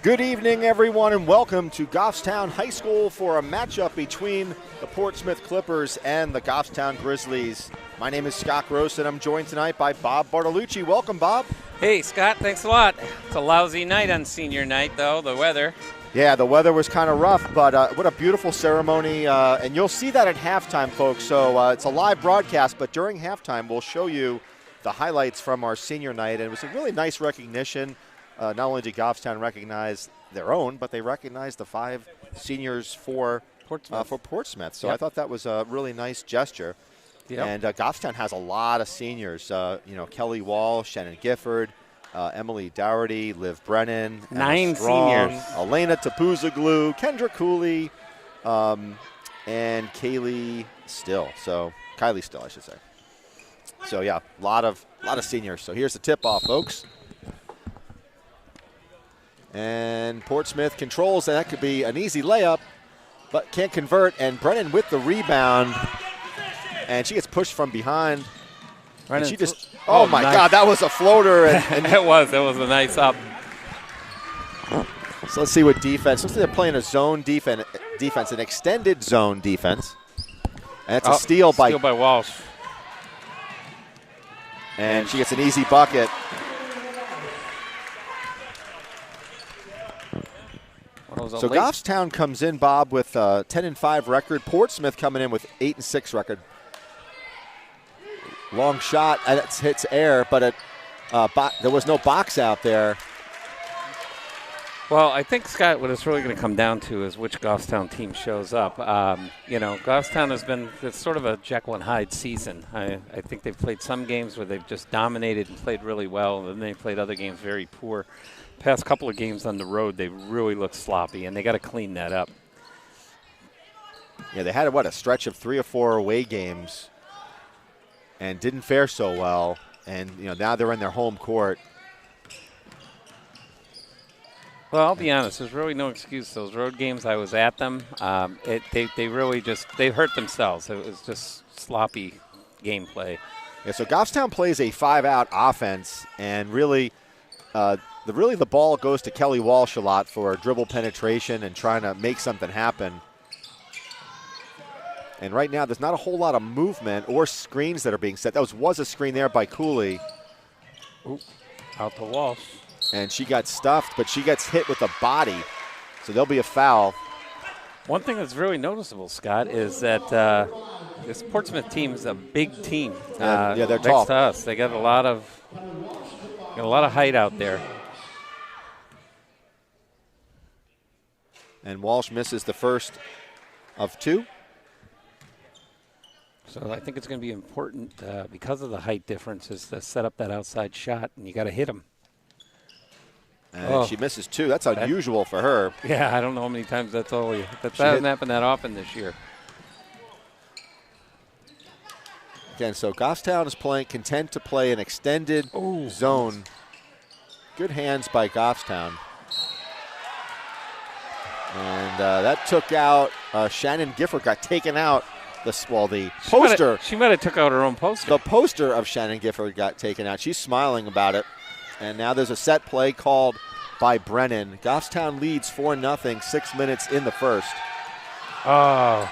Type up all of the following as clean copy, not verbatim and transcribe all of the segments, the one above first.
Good evening, everyone, and welcome to Goffstown High School for a matchup between the Portsmouth Clippers and the Goffstown Grizzlies. My name is Scott Gross, and I'm joined tonight by Bob Bartolucci. Welcome, Bob. Hey, Scott, thanks a lot. It's a lousy night on senior night, though, the weather. Yeah, the weather was kind of rough, but what a beautiful ceremony. And you'll see that at halftime, folks. So it's a live broadcast, but during halftime, we'll show you the highlights from our senior night. And it was a really nice recognition. Not only did Goffstown recognize their own, but they recognized the 5 seniors for Portsmouth. So I thought that was a really nice gesture. Yep. And Goffstown has a lot of seniors. Kelly Walsh, Shannon Gifford, Emily Dougherty, Libby Brannan, 9 Strong, seniors. Elena Tapuzaglu, Kendra Cooley, and Kylie Still, I should say. So yeah, a lot of seniors. So here's the tip-off, folks. And Portsmouth controls, and that could be an easy layup, but can't convert. And Brennan with the rebound, and she gets pushed from behind. And she just, oh my nice. God, that was a floater. And That was a nice up. So let's see what defense. Looks like they're playing a zone defense, an extended zone defense. And it's a steal by Walsh. And she gets an easy bucket. So Goffstown comes in, Bob, with a 10-5 record. Portsmouth coming in with 8-6 record. Long shot, and it hits air, but there was no box out there. Well, I think, Scott, what it's really going to come down to is which Goffstown team shows up. Goffstown has been sort of a Jekyll and Hyde season. I think they've played some games where they've just dominated and played really well, and then they played other games very poor. Past couple of games on the road, they really look sloppy, and they got to clean that up. Yeah, they had a stretch of 3 or 4 away games, and didn't fare so well. And now they're in their home court. Well, I'll be honest. There's really no excuse. Those road games, I was at them. They really they hurt themselves. It was just sloppy gameplay. Yeah. So Goffstown plays a 5-out offense, and really. The ball goes to Kelly Walsh a lot for dribble penetration and trying to make something happen. And right now, there's not a whole lot of movement or screens that are being set. That was a screen there by Cooley. Ooh, out to Walsh. And she got stuffed, but she gets hit with the body. So there'll be a foul. One thing that's really noticeable, Scott, is that this Portsmouth team is a big team. They're next tall. To us. They got a lot of height out there. And Walsh misses the first of 2. So I think it's going to be important because of the height differences to set up that outside shot, and you got to hit him. And she misses 2. That's unusual for her. Yeah, I don't know how many times that hasn't happened that often this year. Again, so Goffstown is content to play an extended zone. Good hands by Goffstown. And that took out Shannon Gifford, got taken out. The poster. She might have took out her own poster. The poster of Shannon Gifford got taken out. She's smiling about it. And now there's a set play called by Brennan. Goffstown leads 4-0, 6 minutes in the first. Oh.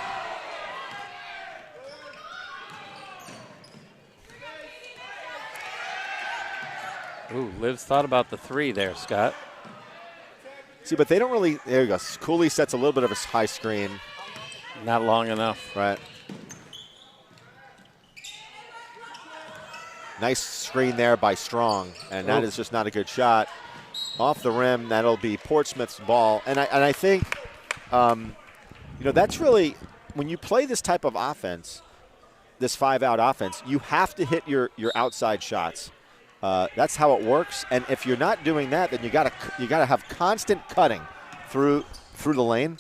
Ooh, Liv's thought about the 3 there, Scott. See, but they don't really. There you go. Cooley sets a little bit of a high screen. Not long enough. Right. Nice screen there by Strong, and that is just not a good shot. Off the rim, that'll be Portsmouth's ball. And I think, that's really, when you play this type of offense, this 5-out offense, you have to hit your outside shots. That's how it works. And if you're not doing that, then you gotta have constant cutting through the lane.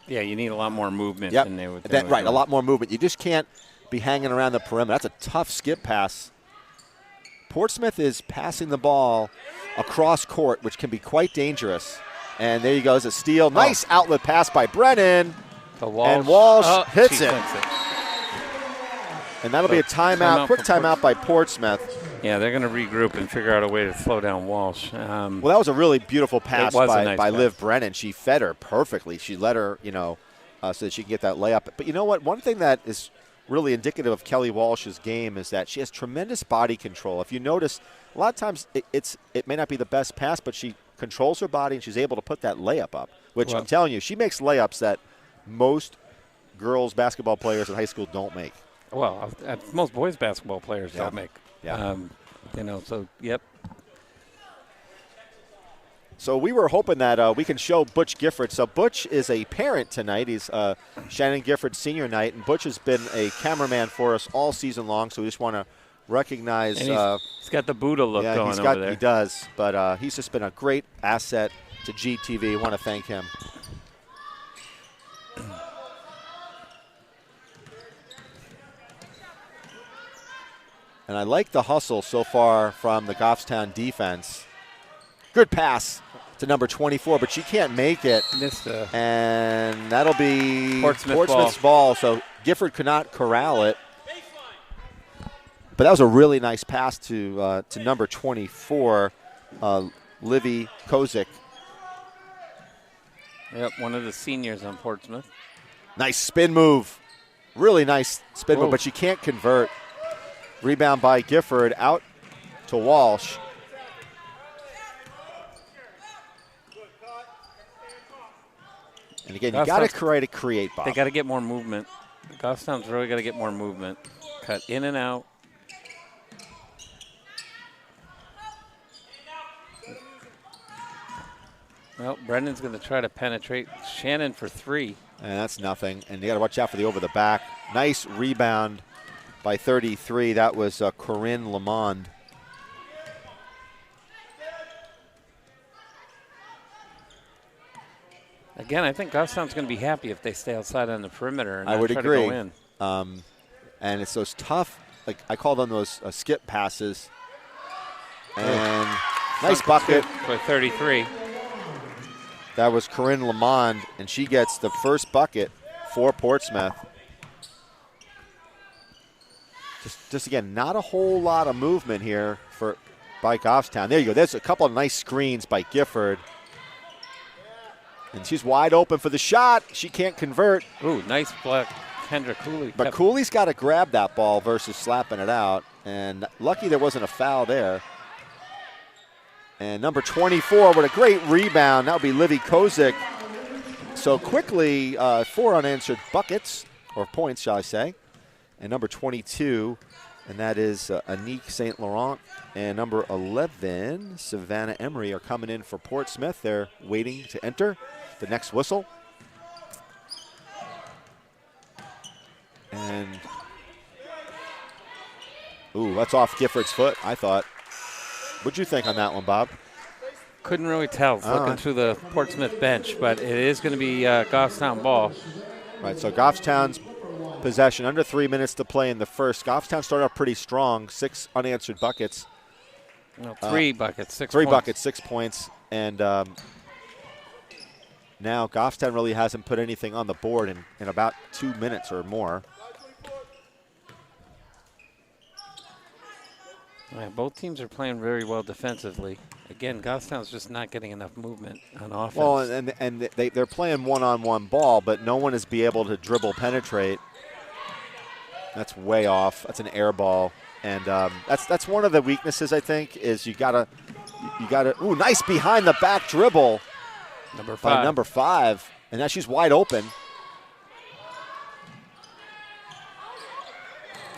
Yeah, you need a lot more movement. Yep. Than they would. Right, a lot more movement. You just can't be hanging around the perimeter. That's a tough skip pass. Portsmouth is passing the ball across court, which can be quite dangerous. And there you go, a steal. Nice outlet pass by Brennan. Walsh. And Walsh hits it. And that'll be a timeout, quick timeout by Portsmouth. Yeah, they're going to regroup and figure out a way to slow down Walsh. Well, that was a really beautiful pass by Liv Brannan. She fed her perfectly. She let her, so that she can get that layup. But you know what? One thing that is really indicative of Kelly Walsh's game is that she has tremendous body control. If you notice, a lot of times it may not be the best pass, but she controls her body and she's able to put that layup up, which I'm telling you, she makes layups that most girls basketball players in high school don't make. Well, most boys basketball players don't make. Yeah. So, yep. So we were hoping that we can show Butch Gifford. So Butch is a parent tonight. He's Shannon Gifford senior night, and Butch has been a cameraman for us all season long. So we just want to recognize. And he's got the Buddha look going over there. He does, but he's just been a great asset to GTV. I want to thank him. And I like the hustle so far from the Goffstown defense. Good pass to number 24, but she can't make it. Missed it. And that'll be Portsmouth's ball. So Gifford could not corral it. But that was a really nice pass to number 24, Libby Kozik. Yep, one of the seniors on Portsmouth. Nice spin move. Really nice spin move, but she can't convert. Rebound by Gifford out to Walsh. And again, you got to create, Bob. They got to get more movement. Goffstown's really got to get more movement. Cut in and out. Well, Brendan's going to try to penetrate Shannon for three. And that's nothing. And you got to watch out for the over the back. Nice rebound by 33. That was Corinne Lamond. Again, I think Goffstown's going to be happy if they stay outside on the perimeter and I would try agree. to go in. And it's those tough, like I call them those skip passes. And nice bucket. For 33. That was Corinne Lamond, and she gets the first bucket for Portsmouth. Just again, not a whole lot of movement here by Goffstown. There you go. There's a couple of nice screens by Gifford. And she's wide open for the shot. She can't convert. Ooh, nice block, Kendra Cooley. But Cooley's got to grab that ball versus slapping it out. And lucky there wasn't a foul there. And number 24 with a great rebound. That would be Libby Kozik. So quickly, 4 unanswered buckets, or points, shall I say. And number 22, and that is Anique St. Laurent. And number 11, Savannah Emery, are coming in for Portsmouth. They're waiting to enter the next whistle. And, ooh, that's off Gifford's foot, I thought. What'd you think on that one, Bob? Couldn't really tell looking through the Portsmouth bench, but it is going to be Goffstown ball. Right, so Goffstown's possession, under 3 minutes to play in the first. Goffstown started off pretty strong, 6 unanswered buckets. No, 3 buckets, 6 3 points. buckets, 6 points. And now Goffstown really hasn't put anything on the board in about 2 minutes or more. Yeah, both teams are playing very well defensively. Again, Goffstown's just not getting enough movement on offense. Well, and they're playing one-on-one ball, but no one is be able to dribble penetrate. That's way off. That's an air ball, and that's one of the weaknesses, I think, is you gotta. Ooh, nice behind the back dribble. Number 5, and now she's wide open.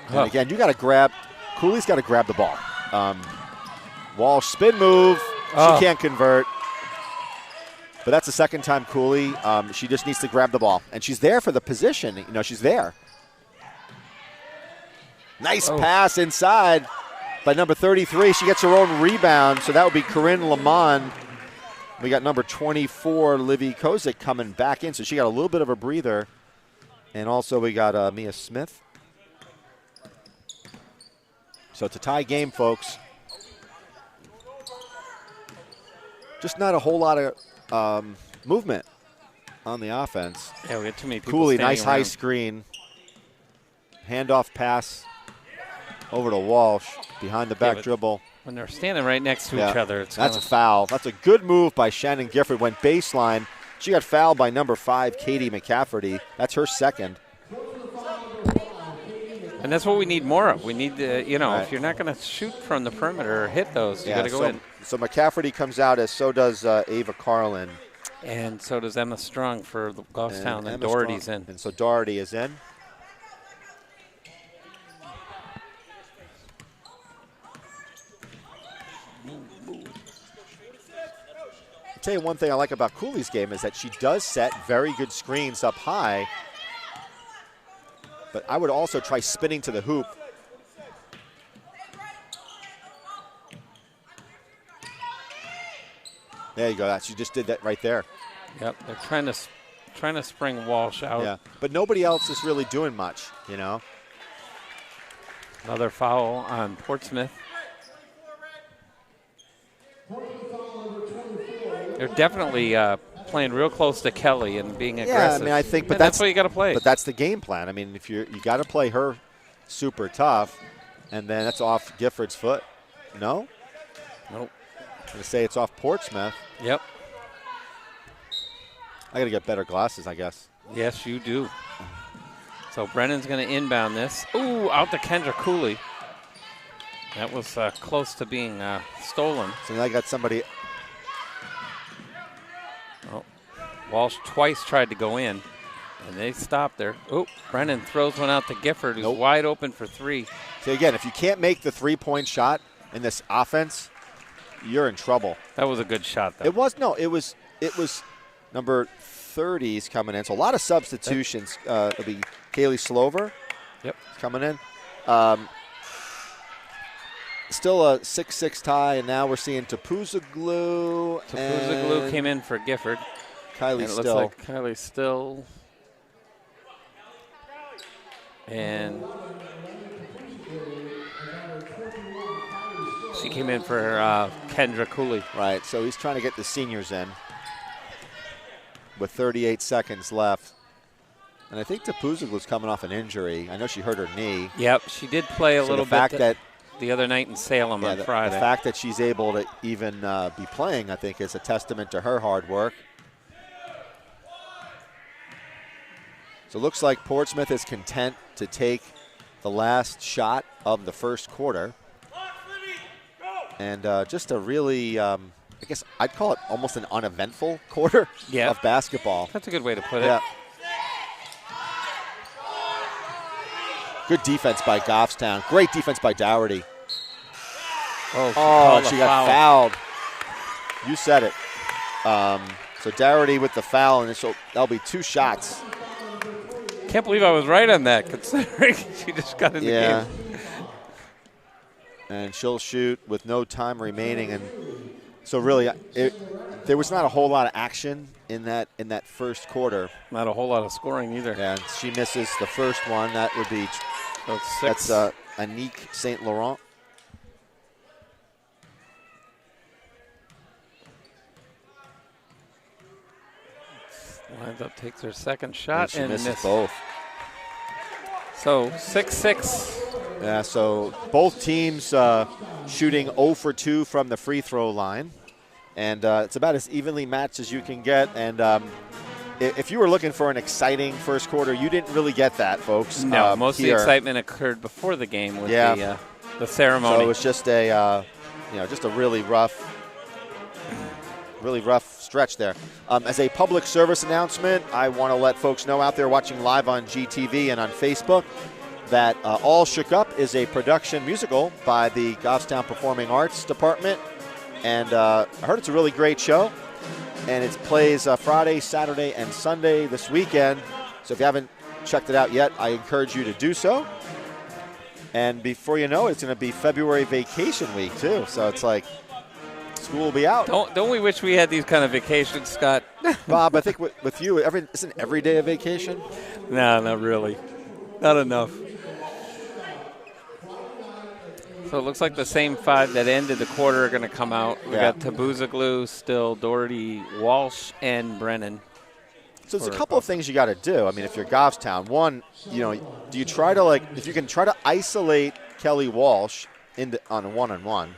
And again, you got to grab. Cooley's got to grab the ball. Walsh spin move. She can't convert. But that's the second time Cooley. She just needs to grab the ball. And she's there for the position. She's there. Nice pass inside by number 33. She gets her own rebound. So that would be Corinne Lamond. We got number 24, Libby Kozik, coming back in. So she got a little bit of a breather. And also we got Mia Smith. So it's a tie game, folks. Just not a whole lot of movement on the offense. Yeah, we got too many people. Cooley, nice around. high screen. Handoff pass Over to Walsh, behind the back dribble. When they're standing right next to each other, that's a foul. That's a good move by Shannon Gifford. Went baseline. She got fouled by number 5, Katie McCafferty. That's her second. And that's what we need more of. We need to, if you're not going to shoot from the perimeter or hit those, you got to go in. So McCafferty comes out, as so does Ava Carlin. And so does Emma Strong for Goffstown, and Doherty's in. And so Doherty is in. I'll tell you one thing I like about Cooley's game is that she does set very good screens up high. But I would also try spinning to the hoop. There you go. She just did that right there. Yep, they're trying to spring Walsh out. Yeah, but nobody else is really doing much, Another foul on Portsmouth. They're definitely playing real close to Kelly and being aggressive. Yeah, I mean, I think, but that's what you got to play. But that's the game plan. I mean, if you got to play her super tough, and then that's off Gifford's foot. No? Nope. I'm going to say it's off Portsmouth. Yep. I got to get better glasses, I guess. Yes, you do. So Brennan's going to inbound this. Ooh, out to Kendra Cooley. That was close to being stolen. So now I got somebody. Oh, Walsh twice tried to go in, and they stopped there. Oh, Brennan throws one out to Gifford, who's wide open for 3. So again, if you can't make the 3-point shot in this offense, you're in trouble. That was a good shot, though. It was number 30's coming in. So a lot of substitutions. It'll be Kaylee Slover. Yep, coming in. Still a 6-6 tie, and now we're seeing Tapuzaglu. Tapuzaglu came in for Gifford. Kylie Still. Looks like Kylie Still. And she came in for Kendra Cooley. Right, so he's trying to get the seniors in with 38 seconds left. And I think Tapuzaglu's coming off an injury. I know she hurt her knee. Yep, she did play a little bit the other night in Salem on Friday. The fact that she's able to even be playing, I think, is a testament to her hard work. So it looks like Portsmouth is content to take the last shot of the first quarter. And just a really, I guess I'd call it almost an uneventful quarter of basketball. That's a good way to put it. Good defense by Goffstown. Great defense by Doherty. She got fouled. You said it. So Doherty with the foul, and that'll be 2 shots. Can't believe I was right on that, considering she just got in the game. And she'll shoot with no time remaining. And so really, there was not a whole lot of action in that first quarter. Not a whole lot of scoring either. Yeah, and she misses the first one. That would be that's Anique St. Laurent. Lines up, takes her second shot, and misses both. So 6-6. Yeah, so both teams shooting 0 for 2 from the free throw line. And it's about as evenly matched as you can get. And if you were looking for an exciting first quarter, you didn't really get that, folks. No, most of the excitement occurred before the game with the ceremony. So it was just a really rough stretch there. As a public service announcement, I want to let folks know out there watching live on GTV and on Facebook that All Shook Up is a production musical by the Goffstown Performing Arts Department. And I heard it's a really great show. And it plays Friday, Saturday, and Sunday this weekend. So if you haven't checked it out yet, I encourage you to do so. And before you know it, it's going to be February vacation week, too. So it's like school will be out. Don't we wish we had these kind of vacations, Scott? Bob, I think with you, isn't every day a vacation? No, not really. Not enough. So it looks like the same 5 that ended the quarter are going to come out. We got Tapuzaglu, Still, Doherty, Walsh, and Brennan. So there's a couple of things you got to do. I mean, if you're Goffstown, one, do you try to if you can try to isolate Kelly Walsh on a one-on-one,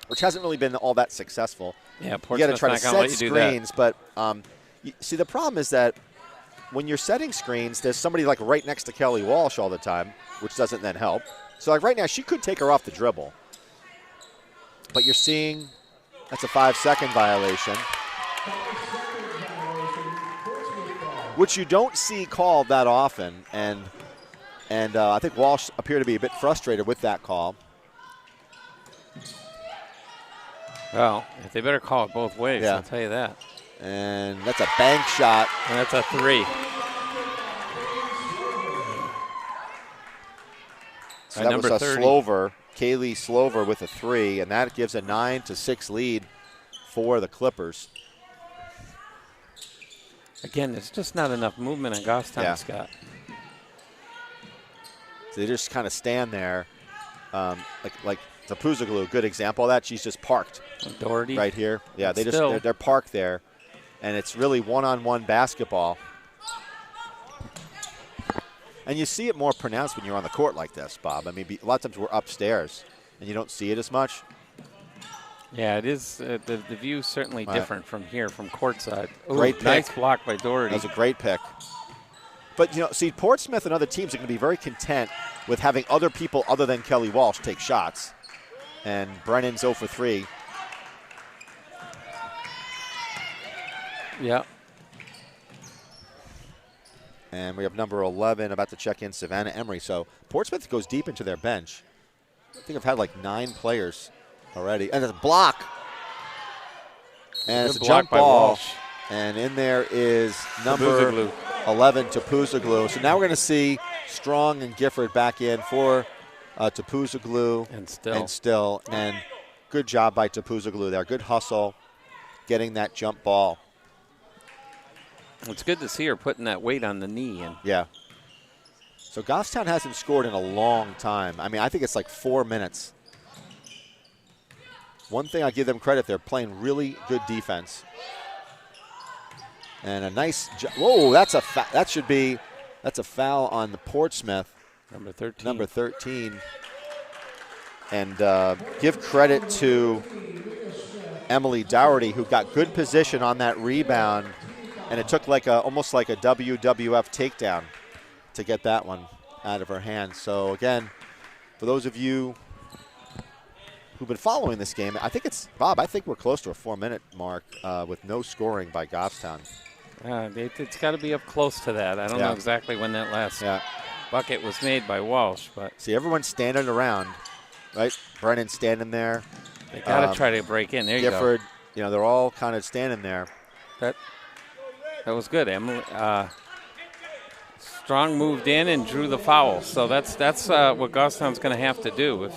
which hasn't really been all that successful. Yeah, you got to try to set screens, but see, the problem is that when you're setting screens, there's somebody like right next to Kelly Walsh all the time, which doesn't then help. So like right now, she could take her off the dribble. But you're seeing that's a 5-second violation, which you don't see called that often. And I think Walsh appeared to be a bit frustrated with that call. Well, if they better call it both ways, I'll tell you that. And that's a bank shot. And that's a 3. So that was a Slover, Kaylee Slover with a 3, and that gives a 9-6 lead for the Clippers. Again, there's just not enough movement on Goffstown, Scott. So they just kind of stand there, like Tapuzoglu, good example of that. She's just parked. Doherty right here. Yeah, they're parked there, and it's really one-on-one basketball. And you see it more pronounced when you're on the court like this, Bob. I mean, a lot of times we're upstairs, and you don't see it as much. Yeah, it is. The view's certainly different from here, from courtside. Ooh, great pick. Nice block by Doherty. That was a great pick. But, see, Portsmouth and other teams are going to be very content with having other people other than Kelly Walsh take shots. And Brennan's 0 for 3. Yeah. And we have number 11 about to check in, Savannah Emery. So Portsmouth goes deep into their bench. I think I've had like 9 players already. And it's a block. And it's a jump ball. Walsh. And in there is number 11, Tapuzoglu. So now we're going to see Strong and Gifford back in for Tapuzoglu and Still. And good job by Tapuzoglu there. Good hustle getting that jump ball. It's good to see her putting that weight on the knee. Yeah. So Goffstown hasn't scored in a long time. I mean, I think it's like 4 minutes. One thing I give them credit, they're playing really good defense. And a nice, whoa, that's a foul on the Portsmouth. Number 13. And give credit to Emily Dougherty, who got good position on that rebound. And it took almost like a WWF takedown to get that one out of her hands. So, again, for those of you who've been following this game, I think we're close to a 4-minute mark with no scoring by Goffstown. It's got to be up close to that. I don't know exactly when that last bucket was made by Walsh. But see, everyone's standing around, right? Brennan standing there. They got to try to break in. There Gifford, you go. They're all kind of standing there. That was good. Emily Strong moved in and drew the foul. So that's what Goffstown's going to have to do.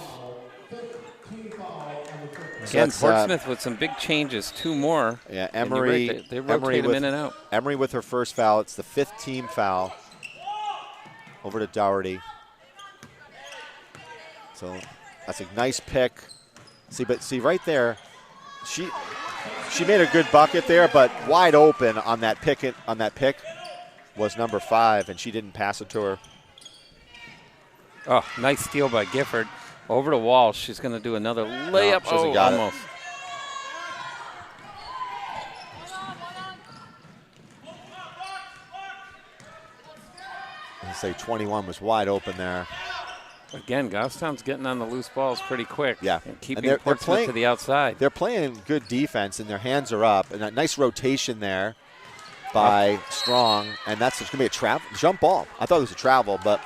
Again, Portsmouth with some big changes, 2 more. Yeah, Emery. They rotate them in and out. Emery with her first foul. It's the 5th team foul. Over to Dougherty. So that's a nice pick. See right there, she made a good bucket there, but wide open on that pick was number 5, and she didn't pass it to her. Oh, nice steal by Gifford. Over to Walsh. She's going to do another layup. No, got almost. I'd say 21 was wide open there. Again, Goffstown's getting on the loose balls pretty quick. Yeah. And keeping Portsmouth to the outside. They're playing good defense, and their hands are up. And a nice rotation there by Strong. And that's going to be a jump ball. I thought it was a travel, but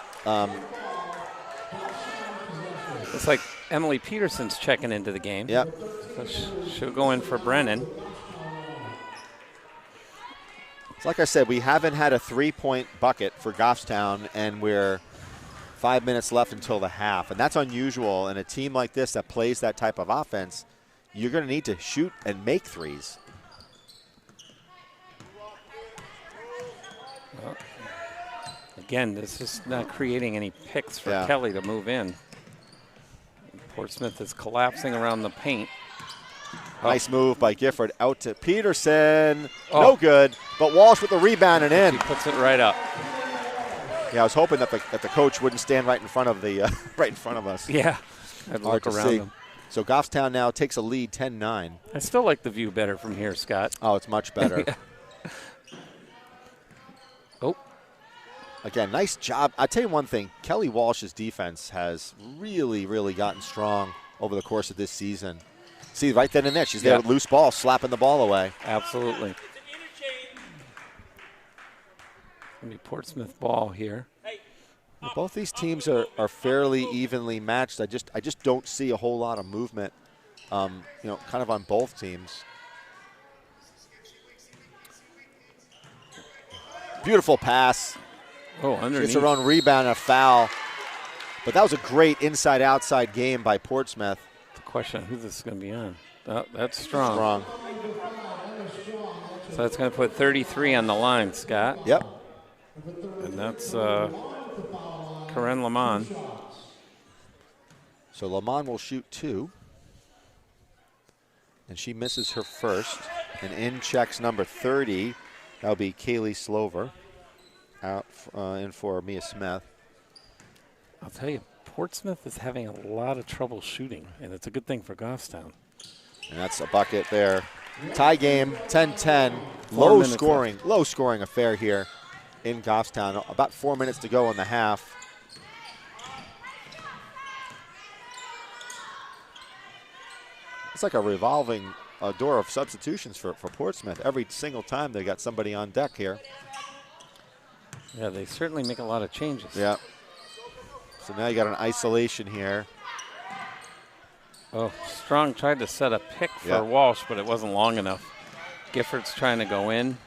it's like Emily Peterson's checking into the game. Yep. So she'll go in for Brennan. So like I said, we haven't had a 3-point bucket for Goffstown, and we're 5 minutes left until the half. And that's unusual. In a team like this that plays that type of offense, you're going to need to shoot and make threes. Well, again, this is not creating any picks for Kelly to move in. Portsmouth is collapsing around the paint. Nice move by Gifford out to Peterson. No good, but Walsh with the rebound and in. He puts it right up. Yeah, I was hoping that the coach wouldn't stand right in front of the right in front of us. Yeah, I'd look around him. So Goffstown now takes a lead, 10-9. I still like the view better from here, Scott. Oh, it's much better. Yeah. Oh. Again, nice job. I'll tell you one thing. Kelly Walsh's defense has really, really gotten strong over the course of this season. See, right then and there, she's there with loose ball, slapping the ball away. Absolutely. Going to be Portsmouth ball here. Well, both these teams are fairly evenly matched. I just don't see a whole lot of movement, kind of on both teams. Beautiful pass. Oh, underneath. Gets her own rebound and a foul. But that was a great inside-outside game by Portsmouth. The question of who this is going to be on. Oh, that's strong. Strong. So that's going to put 33 on the line, Scott. Yep. And that's Corinne Lamont. So Lamont will shoot 2. And she misses her first. And in checks number 30. That'll be Kaylee Slover. Out in for Mia Smith. I'll tell you, Portsmouth is having a lot of trouble shooting, and it's a good thing for Goffstown. And that's a bucket there. Tie game, 10-10. Low scoring affair here in Goffstown. About 4 minutes to go in the half. It's like a revolving door of substitutions for Portsmouth. Every single time they got somebody on deck here. Yeah, they certainly make a lot of changes. Yeah. So now you got an isolation here. Oh, Strong tried to set a pick for Walsh, but it wasn't long enough. Gifford's trying to go in.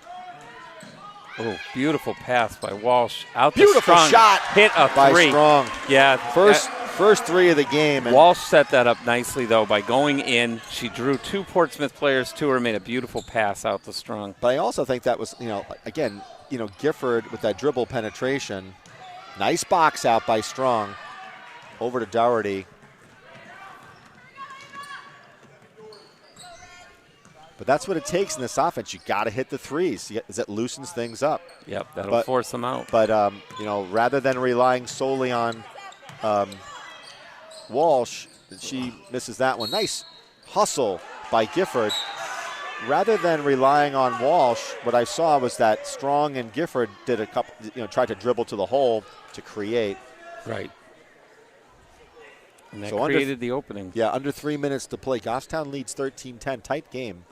Oh, beautiful pass by Walsh. Out to Beautiful Strong. shot Hit a by three. Strong. Yeah. First three of the game. And Walsh set that up nicely, though, by going in. She drew 2 Portsmouth players to her, made a beautiful pass out to Strong. But I also think that was, again, Gifford with that dribble penetration. Nice box out by Strong. Over to Dougherty. But that's what it takes in this offense. You got to hit the threes. It loosens things up. Yep, that'll force them out. But, rather than relying solely on Walsh, she misses that one. Nice hustle by Gifford. Rather than relying on Walsh, what I saw was that Strong and Gifford did a couple, tried to dribble to the hole to create. Right. And that created the opening. Yeah, under 3 minutes to play. Goffstown leads 13-10. Tight game.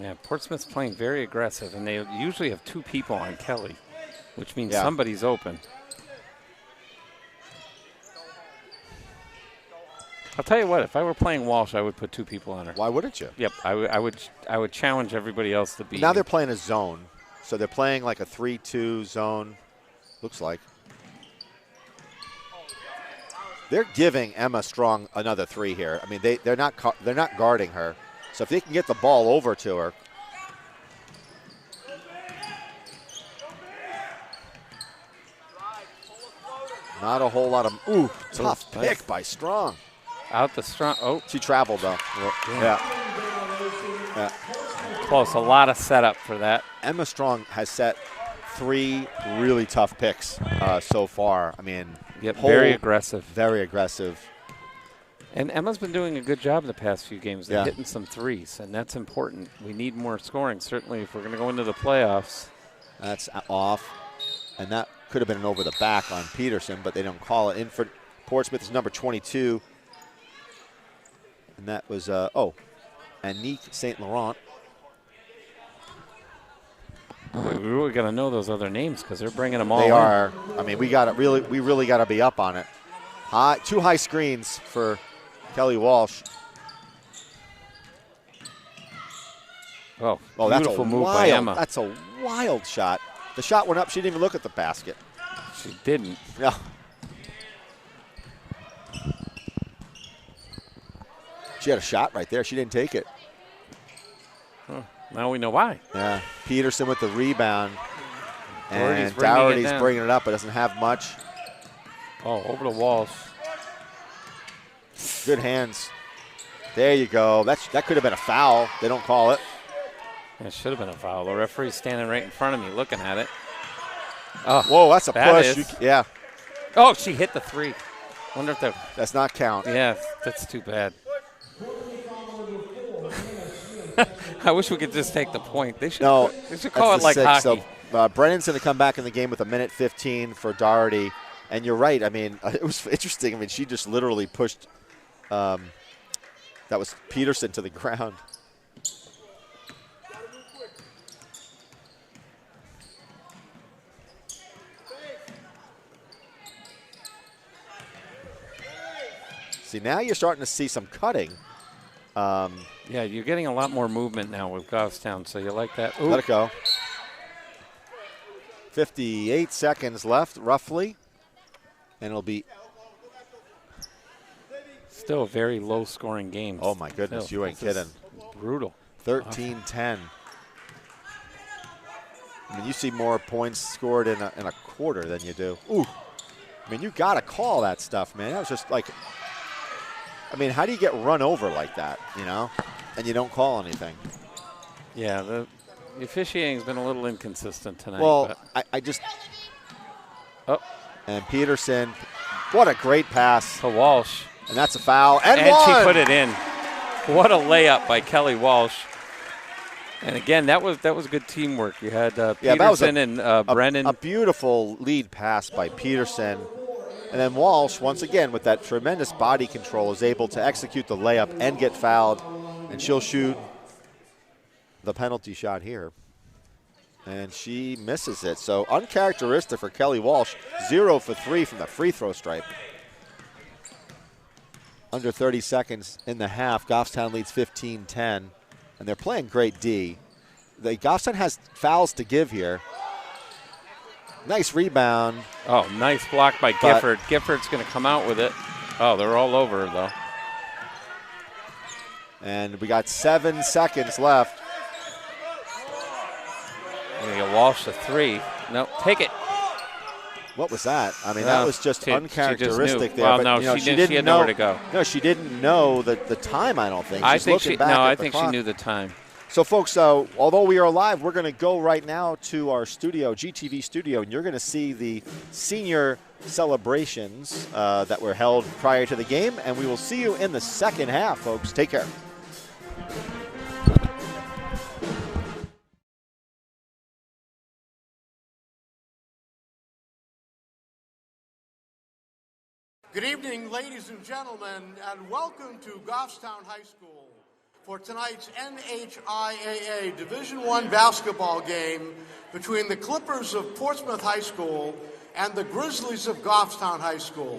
Yeah, Portsmouth's playing very aggressive, and they usually have 2 people on Kelly, which means somebody's open. I'll tell you what, if I were playing Walsh, I would put 2 people on her. Why wouldn't you? Yep, I would challenge everybody else to be. Now they're playing a zone. So they're playing like a 3-2 zone, looks like. They're giving Emma Strong another 3 here. I mean, they're not guarding her. So if they can get the ball over to her. Not a whole lot of, tough pick by Strong. Out the Strong, She traveled though. Yeah. Close, a lot of setup for that. Emma Strong has set 3 really tough picks so far. I mean, very aggressive. Very aggressive. And Emma's been doing a good job in the past few games. They're hitting some threes, and that's important. We need more scoring, certainly, if we're going to go into the playoffs. That's off. And that could have been an over the back on Peterson, but they don't call it. In for Portsmouth is number 22. And that was, Anique St. Laurent. We really got to know those other names because they're bringing them all They in. are. I mean, we really got to be up on it. 2 high screens for Kelly Walsh. Oh, beautiful move by Emma. That's a wild shot. The shot went up. She didn't even look at the basket. She didn't. Yeah. She had a shot right there. She didn't take it. Huh. Now we know why. Yeah. Peterson with the rebound. Dougherty's And Dougherty's bringing it up, but doesn't have much. Oh, over to Walsh. Good hands. There you go. That could have been a foul. They don't call it. It should have been a foul. The referee's standing right in front of me looking at it. Oh, whoa, that's a push. Yeah. Oh, she hit the 3. Wonder if that. Does not count. Yeah, that's too bad. I wish we could just take the point. They should call it like 6, hockey. So, Brennan's going to come back in the game with 1:15 for Doherty. And you're right. I mean, it was interesting. I mean, she just literally pushed that was Peterson to the ground. See, now you're starting to see some cutting. Yeah, you're getting a lot more movement now with Goffstown, so you like that. Ooh. Let it go. 58 seconds left, roughly. And it'll be still a very low-scoring game. Oh, my goodness. You ain't kidding. Brutal. 13-10. I mean, you see more points scored in a quarter than you do. Ooh. I mean, you got to call that stuff, man. That was just like, I mean, how do you get run over like that, and you don't call anything? Yeah, the officiating's been a little inconsistent tonight. Well, I just – Oh. And Peterson, what a great pass. To Walsh. And that's a foul. And she put it in. What a layup by Kelly Walsh. And again, that was good teamwork. You had Peterson and Brennan. A beautiful lead pass by Peterson. And then Walsh, once again, with that tremendous body control, is able to execute the layup and get fouled. And she'll shoot the penalty shot here. And she misses it. So uncharacteristic for Kelly Walsh. 0 for 3 from the free throw stripe. Under 30 seconds in the half. Goffstown leads 15-10. And they're playing great D. Goffstown has fouls to give here. Nice rebound. Oh, nice block by Gifford. Gifford's going to come out with it. Oh, they're all over her, though. And we got 7 seconds left. Walsh a 3. No, take it. What was that? I mean, that was just uncharacteristic there. Well, no, she had nowhere to go. No, she didn't know the time, I don't think. I think she knew the time. So, folks, although we are live, we're going to go right now to our studio, GTV studio, and you're going to see the senior celebrations that were held prior to the game, and we will see you in the second half, folks. Take care. Good evening, ladies and gentlemen, and welcome to Goffstown High School for tonight's NHIAA Division I basketball game between the Clippers of Portsmouth High School and the Grizzlies of Goffstown High School.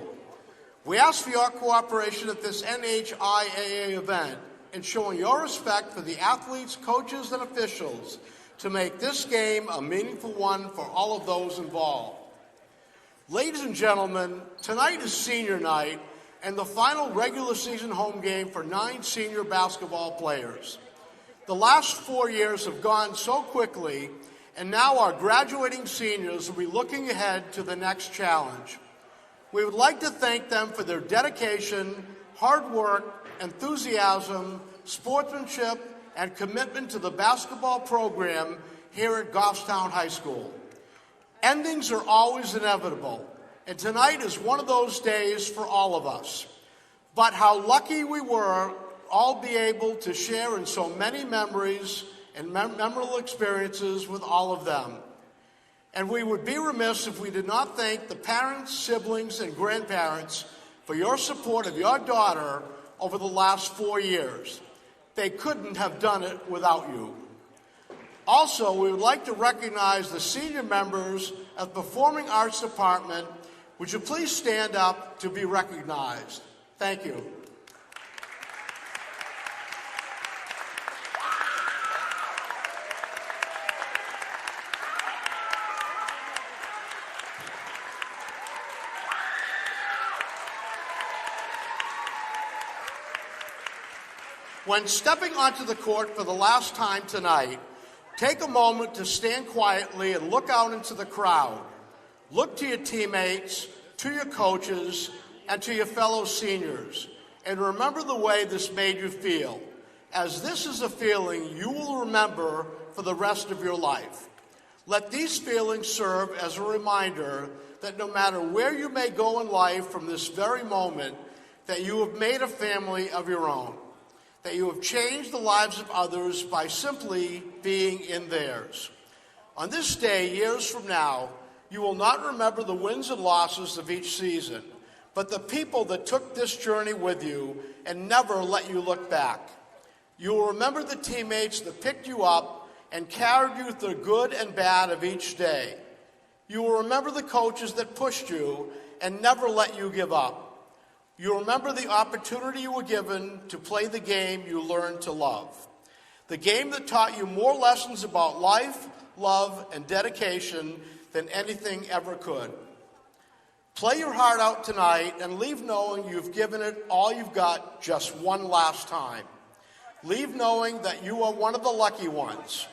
We ask for your cooperation at this NHIAA event in showing your respect for the athletes, coaches, and officials to make this game a meaningful one for all of those involved. Ladies and gentlemen, tonight is senior night and the final regular season home game for 9 senior basketball players. The last 4 years have gone so quickly, and now our graduating seniors will be looking ahead to the next challenge. We would like to thank them for their dedication, hard work, enthusiasm, sportsmanship, and commitment to the basketball program here at Goffstown High School. Endings are always inevitable, and tonight is one of those days for all of us. But how lucky we were all be able to share in so many memories and memorable experiences with all of them. And we would be remiss if we did not thank the parents, siblings, and grandparents for your support of your daughter over the last 4 years. They couldn't have done it without you. Also, we would like to recognize the senior members of the Performing Arts Department. Would you please stand up to be recognized? Thank you. When stepping onto the court for the last time tonight, take a moment to stand quietly and look out into the crowd. Look to your teammates, to your coaches, and to your fellow seniors. And remember the way this made you feel, as this is a feeling you will remember for the rest of your life. Let these feelings serve as a reminder that no matter where you may go in life from this very moment, that you have made a family of your own, that you have changed the lives of others by simply being in theirs. On this day, years from now, you will not remember the wins and losses of each season, but the people that took this journey with you and never let you look back. You will remember the teammates that picked you up and carried you through the good and bad of each day. You will remember the coaches that pushed you and never let you give up. You remember the opportunity you were given to play the game you learned to love. The game that taught you more lessons about life, love, and dedication than anything ever could. Play your heart out tonight and leave knowing you've given it all you've got just one last time. Leave knowing that you are one of the lucky ones.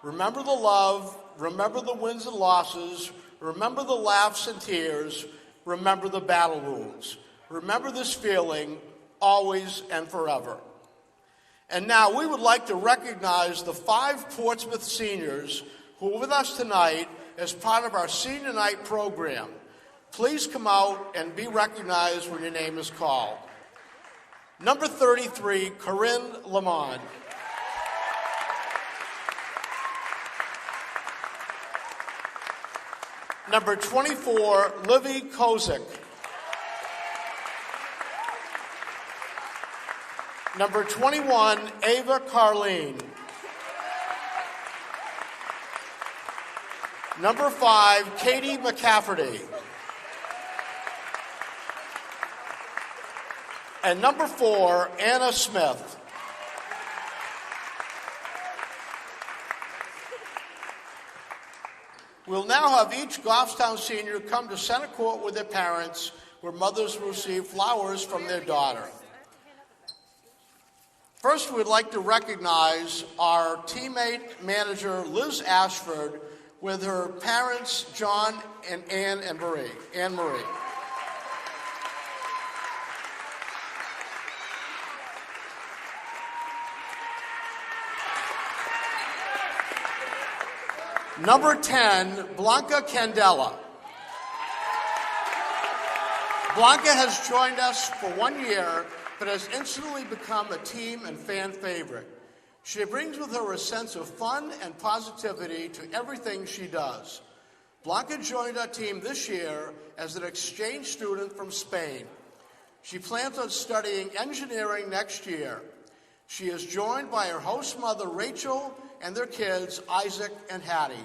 Remember the love, remember the wins and losses, remember the laughs and tears, remember the battle wounds. Remember this feeling always and forever. And now we would like to recognize the 5 Portsmouth seniors who are with us tonight as part of our senior night program. Please come out and be recognized when your name is called. Number 33, Corinne Lamont. Number 24, Libby Kozik. Number 21, Ava Carleen. Number 5, Katie McCafferty. And number 4, Anna Smith. We'll now have each Goffstown senior come to center court with their parents, where mothers will receive flowers from their daughter. First, we'd like to recognize our teammate manager, Liz Ashford, with her parents, John and Anne Marie. Number 10, Blanca Candela. Blanca has joined us for 1 year, but has instantly become a team and fan favorite. She brings with her a sense of fun and positivity to everything she does. Blanca joined our team this year as an exchange student from Spain. She plans on studying engineering next year. She is joined by her host mother, Rachel, and their kids, Isaac and Hattie.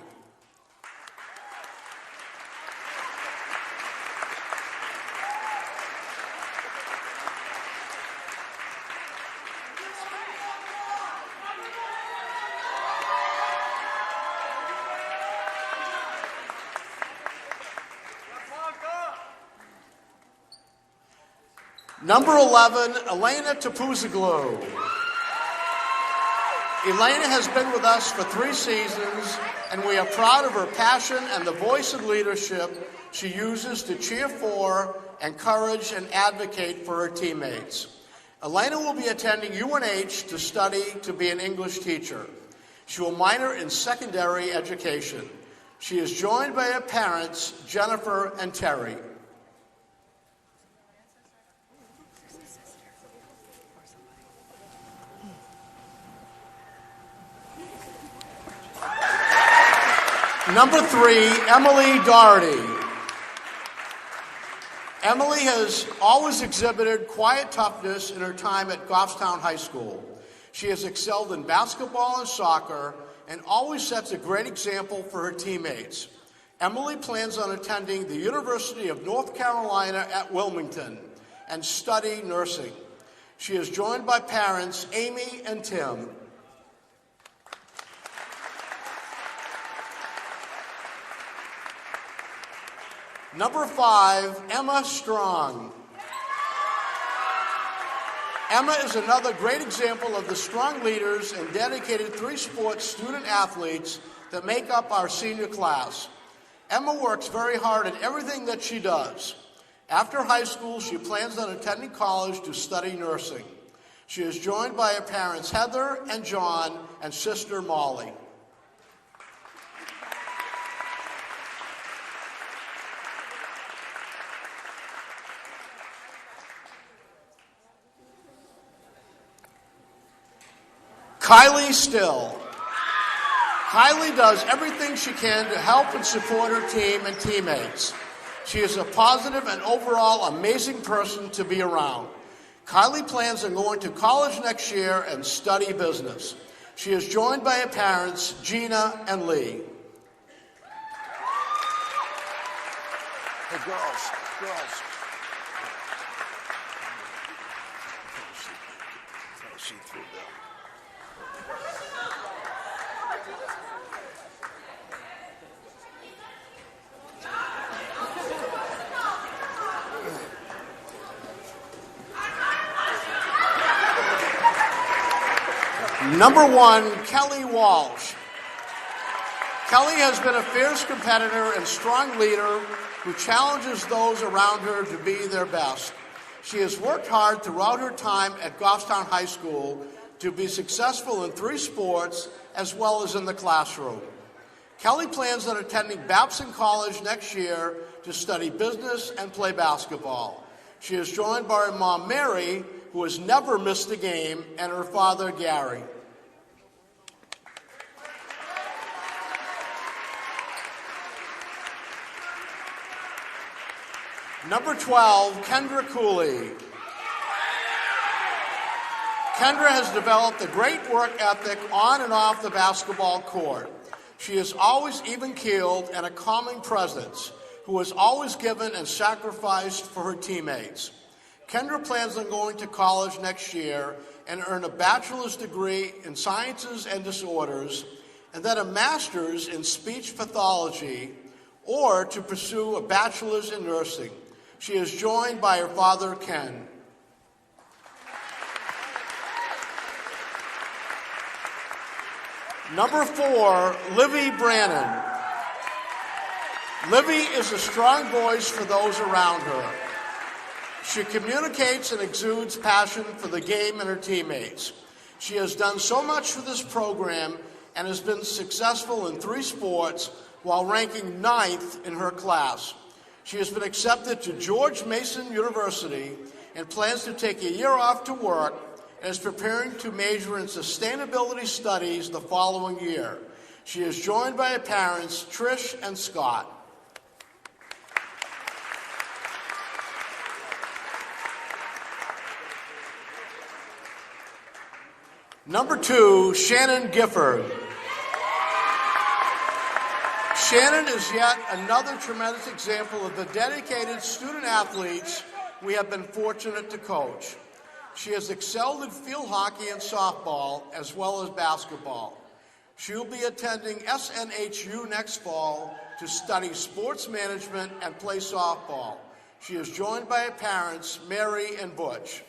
Number 11, Elena Tapuzaglu. Elena has been with us for 3 seasons, and we are proud of her passion and the voice of leadership she uses to cheer for, encourage, and advocate for her teammates. Elena will be attending UNH to study to be an English teacher. She will minor in secondary education. She is joined by her parents, Jennifer and Terry. Number 3, Emily Doherty. Emily has always exhibited quiet toughness in her time at Goffstown High School. She has excelled in basketball and soccer and always sets a great example for her teammates. Emily plans on attending the University of North Carolina at Wilmington and study nursing. She is joined by parents Amy and Tim. Number 5, Emma Strong. Emma is another great example of the strong leaders and dedicated 3-sport student athletes that make up our senior class. Emma works very hard at everything that she does. After high school, she plans on attending college to study nursing. She is joined by her parents Heather and John and sister Molly. Kylie Still. Kylie does everything she can to help and support her team and teammates. She is a positive and overall amazing person to be around. Kylie plans on going to college next year and study business. She is joined by her parents, Gina and Lee. Hey, girls. She threw that. Number 1, Kelly Walsh. Kelly has been a fierce competitor and strong leader who challenges those around her to be their best. She has worked hard throughout her time at Goffstown High School to be successful in 3 sports as well as in the classroom. Kelly plans on attending Babson College next year to study business and play basketball. She is joined by her mom, Mary, who has never missed a game, and her father, Gary. Number 12, Kendra Cooley. Kendra has developed a great work ethic on and off the basketball court. She is always even-keeled and a calming presence who is always given and sacrificed for her teammates. Kendra plans on going to college next year and earn a bachelor's degree in sciences and disorders, and then a master's in speech pathology, or to pursue a bachelor's in nursing. She is joined by her father, Ken. Number 4, Libby Brannan. Libby is a strong voice for those around her. She communicates and exudes passion for the game and her teammates. She has done so much for this program and has been successful in 3 sports while ranking 9th in her class. She has been accepted to George Mason University and plans to take a year off to work and is preparing to major in sustainability studies the following year. She is joined by her parents, Trish and Scott. Number 2, Shannon Gifford. Shannon is yet another tremendous example of the dedicated student athletes we have been fortunate to coach. She has excelled in field hockey and softball as well as basketball. She will be attending SNHU next fall to study sports management and play softball. She is joined by her parents, Mary and Butch.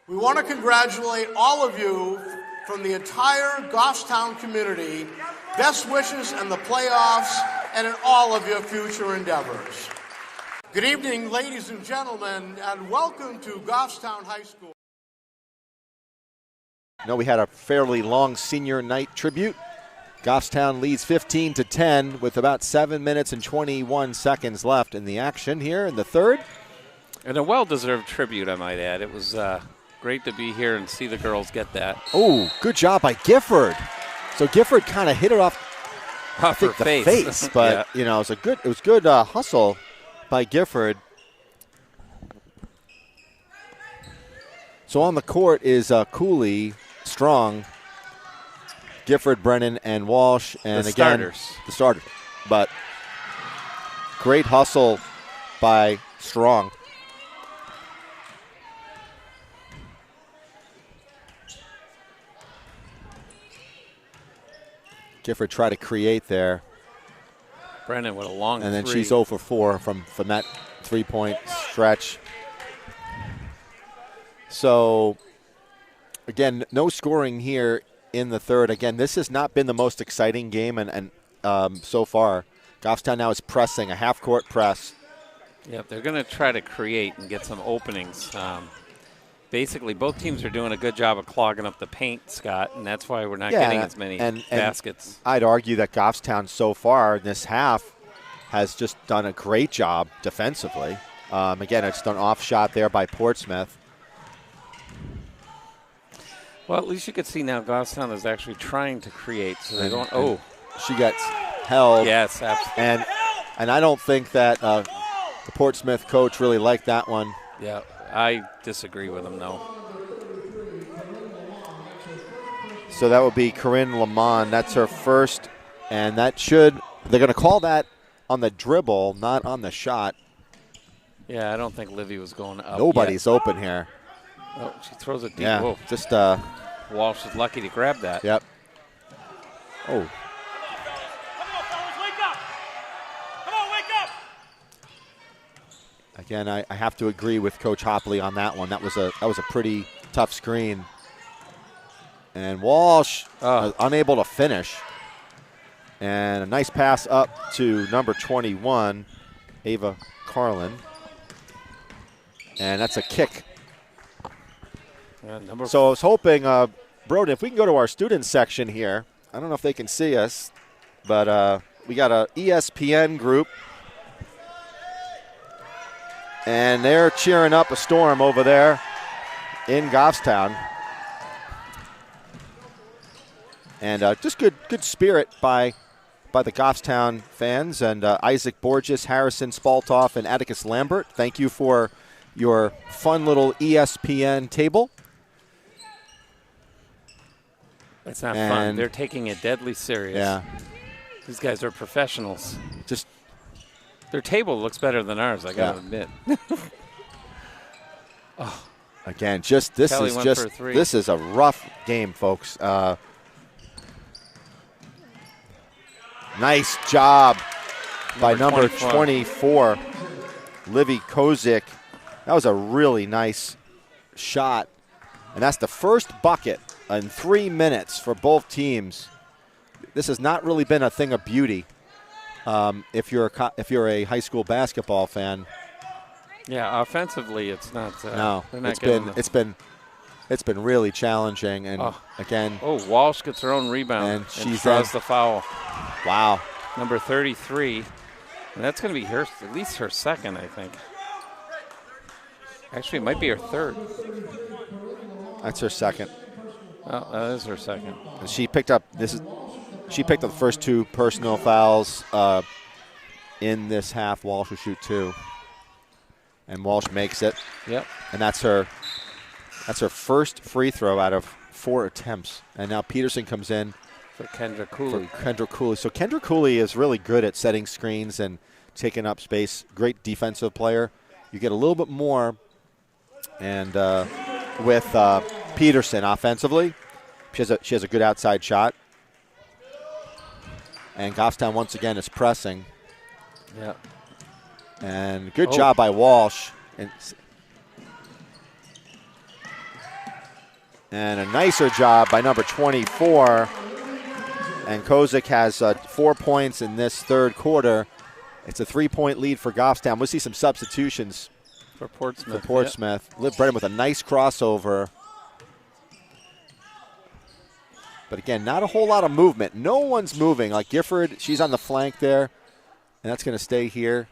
We want to congratulate all of you from the entire Goffstown community. Best wishes in the playoffs and in all of your future endeavors. Good evening, ladies and gentlemen, and welcome to Goffstown High School. We had a fairly long senior night tribute. Goffstown leads 15-10 with about 7 minutes and 21 seconds left in the action here in the third. And a well-deserved tribute, I might add. It was great to be here and see the girls get that. Oh, good job by Gifford. So Gifford kind of hit it off her face, but yeah. it was good hustle by Gifford. So on the court is Cooley, Strong, Gifford, Brennan, and Walsh, and the starters. But great hustle by Strong. Gifford tried to create there. Brennan with a long and then three. she's 0 for 4 from that three-point stretch. So, again, no scoring here in the third. Again, this has not been the most exciting game, and so far. Goffstown now is pressing, a half-court press. Yep, they're going to try to create and get some openings. basically both teams are doing a good job of clogging up the paint, Scott, and that's why we're not getting as many baskets. And I'd argue that Goffstown so far in this half has just done a great job defensively. Again, it's an off shot there by Portsmouth. Well, at least you could see now Goffstown is actually trying to create, so they don't. Oh, she gets held. Yes, absolutely. And I don't think that the Portsmouth coach really liked that one. Yeah, I disagree with him, though. So that would be Corinne Lamont. That's her first, and that they're going to call that on the dribble, not on the shot. Yeah, I don't think Libby was going up. Nobody's open here. Oh, she throws it deep. Yeah, Whoa. just Walsh is lucky to grab that. Yep. Oh. Again, I have to agree with Coach Hopley on that one. That was a pretty tough screen. And Walsh unable to finish. And a nice pass up to number 21, Ava Carlin. And that's a kick. So I was hoping, Broden, if we can go to our students section here. I don't know if they can see us, but we got a ESPN group. And they're cheering up a storm over there in Goffstown. And just good spirit by the Goffstown fans. And Isaac Borges, Harrison Spaltoff, and Atticus Lambert, thank you for your fun little ESPN table. It's not fun. They're taking it deadly serious. Yeah. These guys are professionals. Their table looks better than ours, I got to admit. Again, this is a rough game, folks. Nice job by number 24, Livy Kozik. That was a really nice shot. And that's the first bucket in 3 minutes for both teams. This has not really been a thing of beauty. If you're a high school basketball fan. Yeah, offensively, it's not. No, it's been really challenging. And again, Walsh gets her own rebound and she draws the foul. Wow, number 33, and that's going to be at least her second, I think. Actually, it might be her third. That's her second. Oh, that is her second. And she picked up the first two personal fouls in this half. Walsh will shoot 2. And Walsh makes it. Yep. And that's her first free throw out of 4 attempts. And now Peterson comes in for Kendra Cooley. So Kendra Cooley is really good at setting screens and taking up space. Great defensive player. You get a little bit more. And with Peterson offensively, she has a good outside shot. And Goffstown once again is pressing. Yeah. And good job by Walsh. And a nicer job by number 24. And Kozik has 4 points in this third quarter. It's a 3-point lead for Goffstown. We'll see some substitutions for Portsmouth. Yep. Libby Brannan with a nice crossover. But again, not a whole lot of movement. No one's moving. Like Gifford, she's on the flank there. And that's going to stay here.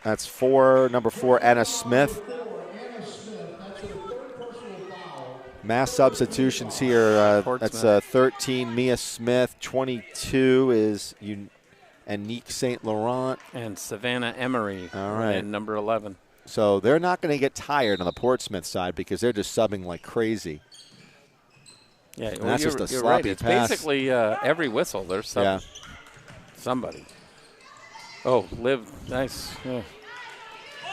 That's number 4, Anna Smith. Mass substitutions here. That's 13, Mia Smith. 22 is Anique St. Laurent. And Savannah Emery. All right. And number 11. So they're not going to get tired on the Portsmouth side because they're just subbing like crazy. Yeah, well, that's just a sloppy right. It's pass. Basically every whistle, there's somebody. Oh, Liv, nice. Yeah.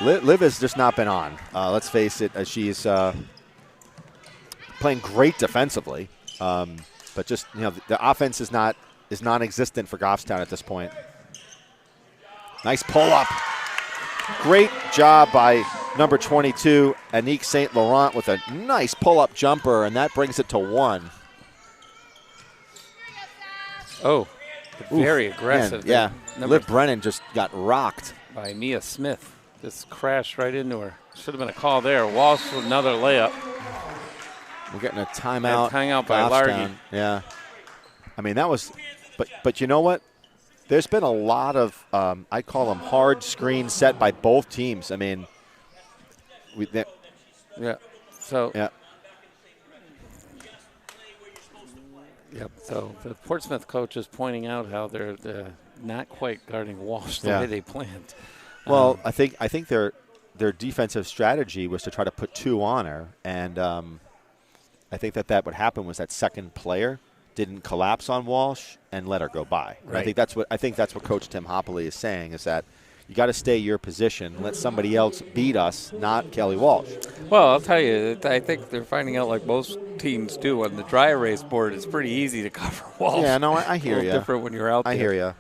Liv has just not been on. Let's face it, she's playing great defensively, but just the offense is non-existent for Goffstown at this point. Nice pull-up. Great job by number 22, Anique St. Laurent, with a nice pull-up jumper, and that brings it to 1. Oh, very aggressive. Man, yeah, Libby Brannan just got rocked. By Mia Smith. Just crashed right into her. Should have been a call there. Walsh with another layup. We're getting a timeout. Timeout by Goffstown. Largy. Yeah. I mean, that was – but you know what? There's been a lot of I call them hard screens set by both teams. I mean – yeah. So – yeah. Yep. So the Portsmouth coach is pointing out how they're not quite guarding Walsh the way they planned. Well, I think their defensive strategy was to try to put 2 on her, and I think that what happened was that second player didn't collapse on Walsh and let her go by. Right. I think that's what Coach Tim Hopley is saying, is that you got to stay your position, let somebody else beat us, not Kelly Walsh. Well, I'll tell you, I think they're finding out, like most teams do, on the dry erase board, it's pretty easy to cover Walsh. Yeah, no, I hear you. It's different when you're out there. I hear you.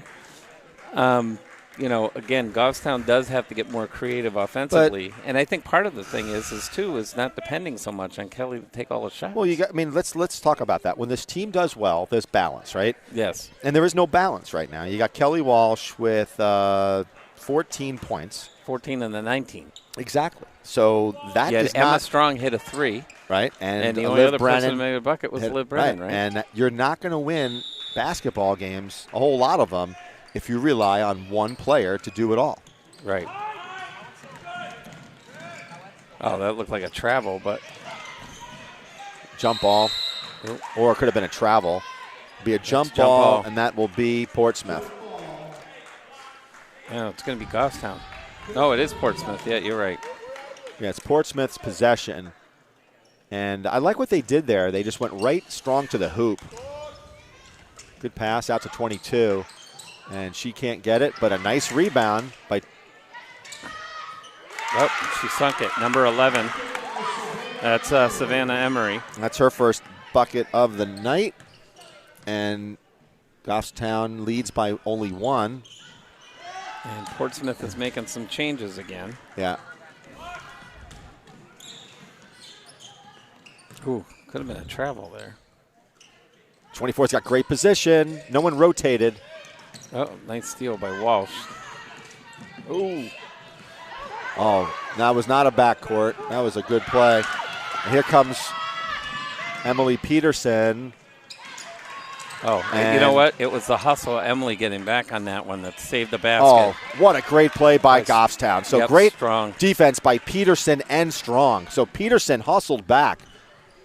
Again, Goffstown does have to get more creative offensively, and I think part of the thing is not depending so much on Kelly to take all the shots. Well, let's talk about that. When this team does well, there's balance, right? Yes. And there is no balance right now. You got Kelly Walsh with 14 points. 14 and the 19. Exactly. So that is Emma not Strong hit a 3. Right. And the only other person who made a bucket was Libby Brannan, right? And you're not going to win basketball games, a whole lot of them, if you rely on one player to do it all. Right. Oh, that looked like a travel, but. Jump ball. Or it could have been a travel. Be a jump ball, and that will be Portsmouth. No, it's going to be Goffstown. No, it is Portsmouth. Yeah, you're right. Yeah, it's Portsmouth's possession. And I like what they did there. They just went right strong to the hoop. Good pass out to 22. And she can't get it, but a nice rebound by. Oh, she sunk it. Number 11. That's Savannah Emery. That's her first bucket of the night. And Goffstown leads by only 1. And Portsmouth is making some changes again. Yeah. Ooh, could have been a travel there. 24's got great position. No one rotated. Oh, nice steal by Walsh. Ooh. Oh, that was not a backcourt. That was a good play. And here comes Emily Peterson. Oh, and you know what? It was the hustle of Emily getting back on that one that saved the basket. Oh, what a great play by Goffstown. So great strong defense by Peterson and Strong. So Peterson hustled back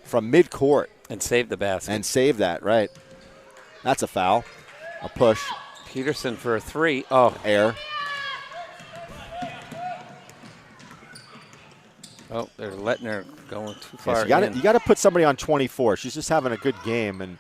from midcourt. And saved the basket. And saved that, right. That's a foul. A push. Peterson for a 3. Oh. Air. Oh, they're letting her go too far. Yes, you got to put somebody on 24. She's just having a good game. And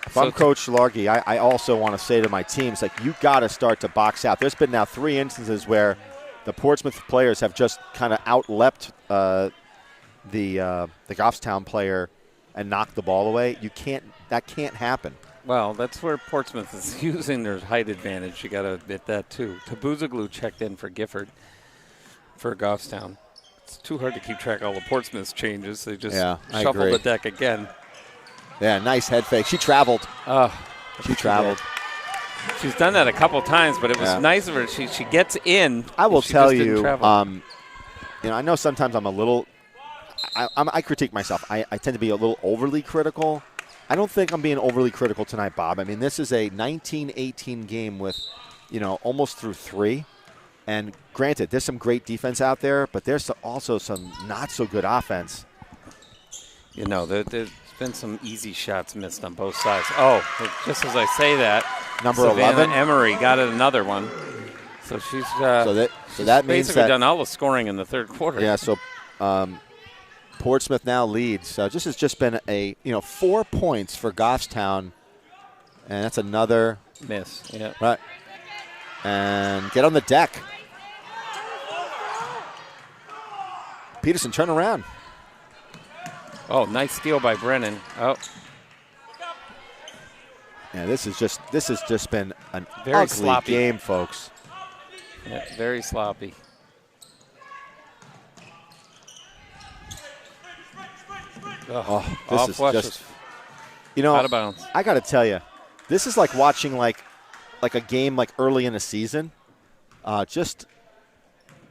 if I'm Coach Largy, I also want to say to my teams, like, you got to start to box out. There's been now 3 instances where the Portsmouth players have just kind of outleapt the Goffstown player and knocked the ball away. That can't happen. Well, that's where Portsmouth is using their height advantage. You got to admit that too. Tabuzaglu checked in for Gifford for Goffstown. It's too hard to keep track of all the Portsmouth's changes. They just shuffled the deck again. Yeah, nice head fake. She traveled. She traveled. She's done that a couple times, but it was nice of her. She gets in. I will tell you, I know sometimes I'm a little I critique myself. I tend to be a little overly critical. I don't think I'm being overly critical tonight, Bob. I mean, this is a 19-18 game with, almost through 3. And granted, there's some great defense out there, but there's also some not so good offense. There's been some easy shots missed on both sides. Oh, just as I say that, number Savannah 11 Emery got another one. So she's so that means basically done all the scoring in the third quarter. Yeah. So Portsmouth now leads. So this has just been 4 points for Goffstown, and that's another miss. Yeah. Right. And get on the deck. Peterson, turn around. Oh, nice steal by Brennan. Oh. Yeah, this has just been an very ugly sloppy game, folks. Yeah, very sloppy. This is just Out of bounds. I got to tell you, this is like watching like a game like early in the season.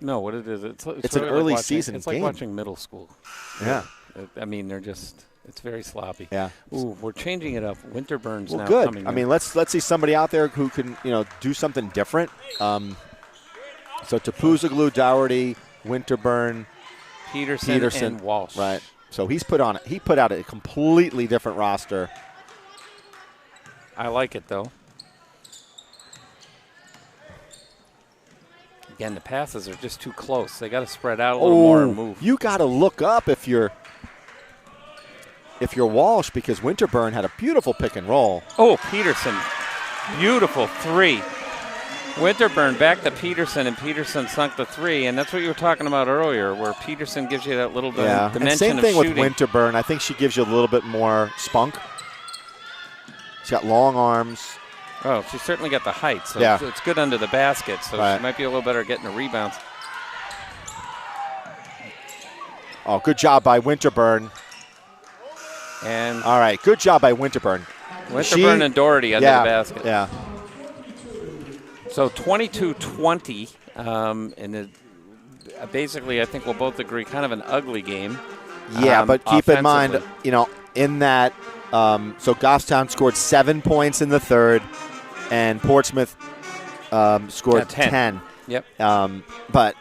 No, what it is, it's an early season It's game. like watching middle school. Yeah. I mean, it's very sloppy. Yeah. Ooh, we're changing it up. Winterburn's now good. coming I in. mean, let's see somebody out there who can, do something different. So Tapuzoglu, Dougherty, Winterburn, Peterson, and Walsh. Right. So he put out a completely different roster. I like it, though. Again, the passes are just too close. They got to spread out a little more and move. You got to look up if you're Walsh, because Winterburn had a beautiful pick and roll. Oh, Peterson. Beautiful 3. Winterburn back to Peterson, and Peterson sunk the 3, and that's what you were talking about earlier, where Peterson gives you that little bit of dimension and same of thing shooting. with Winterburn. I think she gives you a little bit more spunk. She's got long arms. Oh, she's certainly got the height, so Yeah. it's good under the basket, so Right. she might be a little better at getting the rebounds. Oh, good job by Winterburn. And All right, good job by Winterburn. Winterburn and Dougherty under the basket. Yeah. So 22-20, and basically I think we'll both agree kind of an ugly game. Yeah, but keep in mind, offensively. in that, so Goffstown scored 7 points in the third, and Portsmouth scored 10. Yep. But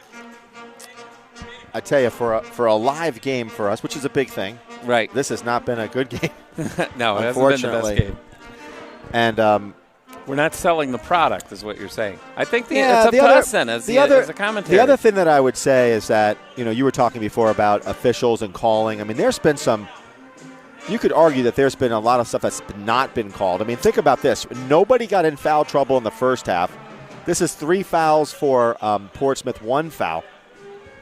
I tell you, for a live game for us, which is a big thing, right? This has not been a good game. No, it hasn't been the best game. And we're not selling the product, is what you're saying. I think it's up to us then as a commentator. The other thing that I would say is that, you were talking before about officials and calling. I mean, there's been some – you could argue that there's been a lot of stuff that's not been called. I mean, think about this. Nobody got in foul trouble in the first half. This is 3 fouls for Portsmouth, 1 foul.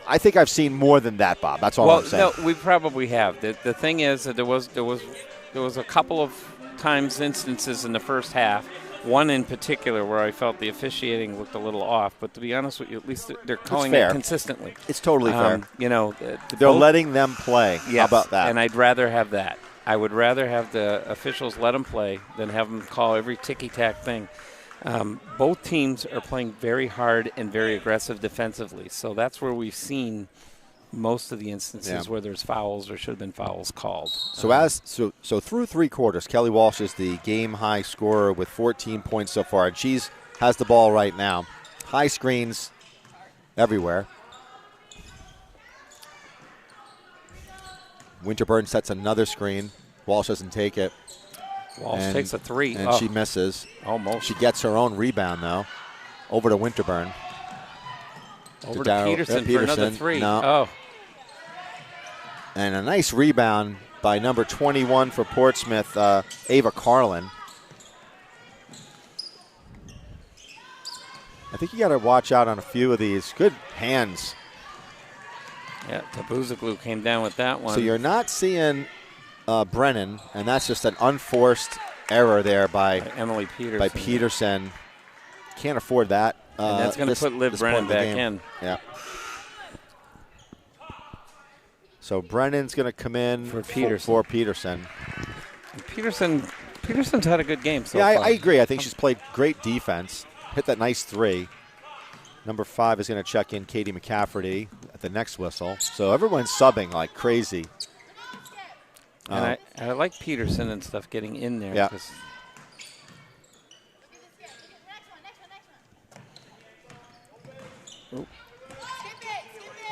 I think I've seen more than that, Bob. That's all I'm saying. No, we probably have. The thing is that there was a couple of instances in the first half, one in particular where I felt the officiating looked a little off. But to be honest with you, at least they're calling it consistently. It's totally fair. They're letting them play. Yes, how about that? And I'd rather have that. I would rather have the officials let them play than have them call every ticky-tack thing. Both teams are playing very hard and very aggressive defensively, so that's where we've seen most of the instances where there's fouls or should have been fouls called. So through 3 quarters, Kelly Walsh is the game high scorer with 14 points so far, and she's has the ball right now. High screens everywhere. Winterburn sets another screen. Walsh doesn't take it. Walsh takes a 3. And she misses. Almost. She gets her own rebound, though. Over to Winterburn. Over to Peterson for another 3. No. Oh. And a nice rebound by number 21 for Portsmouth, Ava Carlin. I think you got to watch out on a few of these. Good hands. Yeah, Tapuzoglu came down with that one. So you're not seeing Brennan, and that's just an unforced error there by Emily Peterson. By Peterson. Can't afford that. And that's going to put Libby Brannan back in. Yeah. So Brennan's going to come in for Peterson. For Peterson. Peterson's had a good game so far. I agree. I think she's played great defense. Hit that nice 3. Number 5 is going to check in Katie McCafferty at the next whistle. So everyone's subbing like crazy. And I like Peterson and stuff getting in there. Yeah.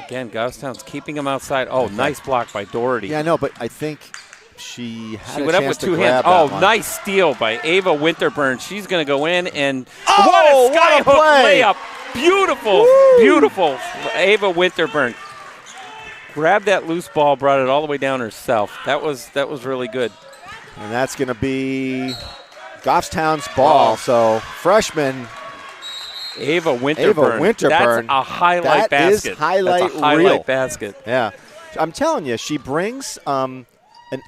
Again, Goffstown's keeping him outside. Oh, nice block by Dougherty. Yeah, I know, but I think she had she a went up chance with to 2 grab hands. Oh, that one. nice steal by Ava Winterburn. She's going to go in and what a skyhook layup. Beautiful, beautiful. Ava Winterburn grabbed that loose ball, brought it all the way down herself. That was really good. And that's going to be Goffstown's ball. So freshman Ava Winterburn. That's a highlight basket. That is highlight reel. Basket. Yeah. I'm telling you, she brings an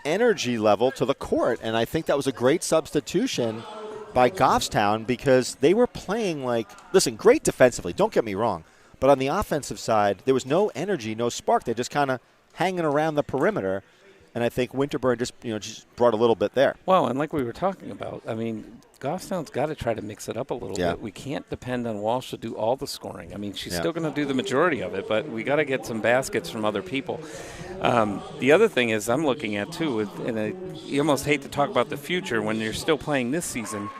energy level to the court, and I think that was a great substitution by Goffstown because they were playing great defensively, don't get me wrong, but on the offensive side, there was no energy, no spark. They're just kind of hanging around the perimeter, And I think Winterburn just brought a little bit there. Well, and like we were talking about, I mean, Goffstown's got to try to mix it up a little bit. We can't depend on Walsh to do all the scoring. I mean, she's still going to do the majority of it, but we got to get some baskets from other people. The other thing is I'm looking at, too, and you almost hate to talk about the future when you're still playing this season,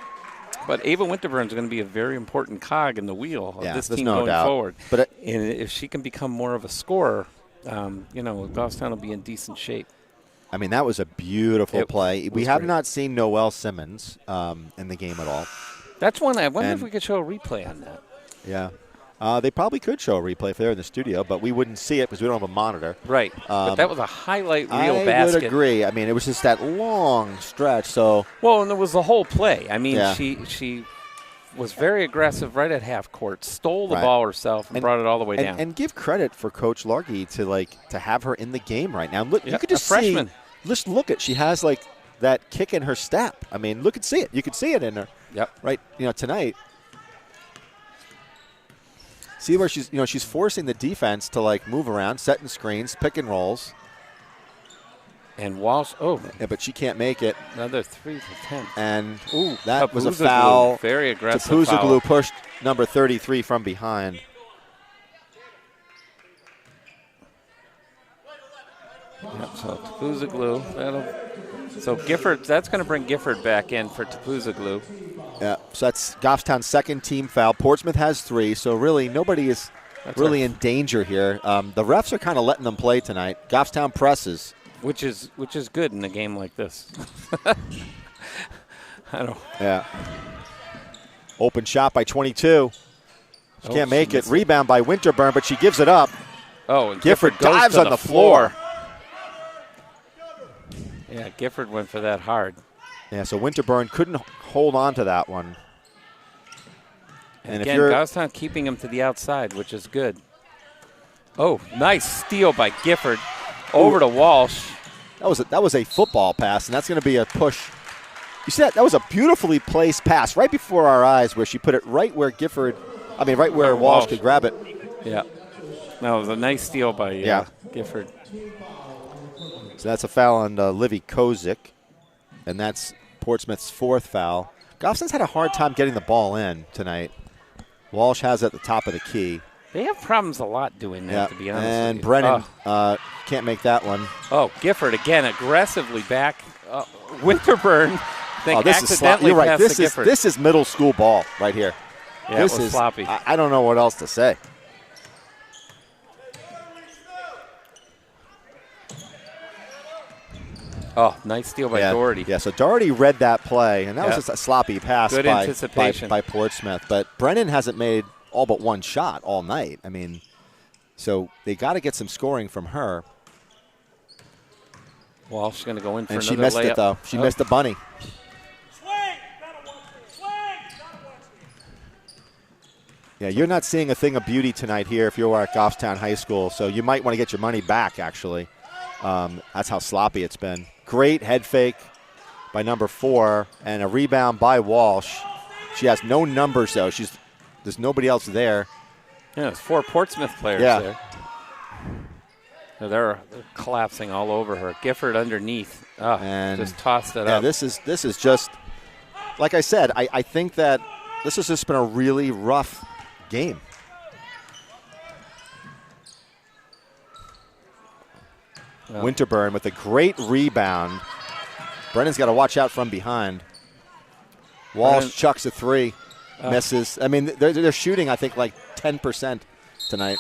but Ava Winterburn is going to be a very important cog in the wheel of this team going forward. But and if she can become more of a scorer, Goffstown will be in decent shape. I mean, that was a beautiful play. We have not seen Noelle Simmons in the game at all. That's one. I wonder if we could show a replay on that. Yeah. They probably could show a replay if they're in the studio, but we wouldn't see it because we don't have a monitor. Right. But that was a highlight reel basket. I would agree. I mean, it was just that long stretch. So well, and it was the whole play. I mean, she was very aggressive right at half court, stole the ball herself, and brought it all the way down. And give credit for Coach Largy to have her in the game right now. Look, you could just freshman. Just look at she has that kick in her step. I mean, look and see it. You could see it in her. Yep. Right. Tonight. See where she's forcing the defense to move around, setting screens, pick and rolls. And Walsh, but she can't make it. Another 3 for 10. And that was a foul. Very aggressive foul. Pushed number 33 from behind. Yep, so Tapuzoglu, so Gifford, that's going to bring Gifford back in for Tapuzoglu. Yeah, so that's Goffstown's second team foul. Portsmouth has 3, so really nobody is in danger here. The refs are kind of letting them play tonight. Goffstown presses. Which is good in a game like this. Yeah. Open shot by 22. She can't make it. Rebound by Winterburn, but she gives it up. And Gifford dives on the floor. Yeah, Gifford went for that hard. Yeah, so Winterburn couldn't hold on to that one. And again, Goffstown keeping him to the outside, which is good. Oh, nice steal by Gifford over to Walsh. That was a football pass, and that's going to be a push. You see that? That was a beautifully placed pass right before our eyes where she put it right where right where Walsh could grab it. Yeah. That was a nice steal by Gifford. So that's a foul on Livy Kozik, and that's Portsmouth's 4th foul. Goffstown's had a hard time getting the ball in tonight. Walsh has it at the top of the key. They have problems a lot doing that, to be honest and with you. Brennan can't make that one. Gifford again aggressively back. Winterburn, this is sloppy. You're right. This is middle school ball right here. Yeah, this is sloppy. I don't know what else to say. Oh, nice steal by Doherty. Yeah, so Doherty read that play, and that was just a sloppy pass by Portsmouth. But Brennan hasn't made all but one shot all night. I mean, so they got to get some scoring from her. Walsh going to go in for another layup. And she missed it, though. She missed the bunny. Yeah, you're not seeing a thing of beauty tonight here if you're at Goffstown High School, so you might want to get your money back, actually. That's how sloppy it's been. Great head fake by number 4 and a rebound by Walsh. She has no numbers, though. There's nobody else there. Yeah, there's 4 Portsmouth players there. They're collapsing all over her. Gifford underneath. And just tossed it up. This is just, like I said, I think that this has just been a really rough game. Winterburn with a great rebound. Brennan's got to watch out from behind. Walsh chucks a 3, misses. I mean, they're shooting, I think, 10% tonight.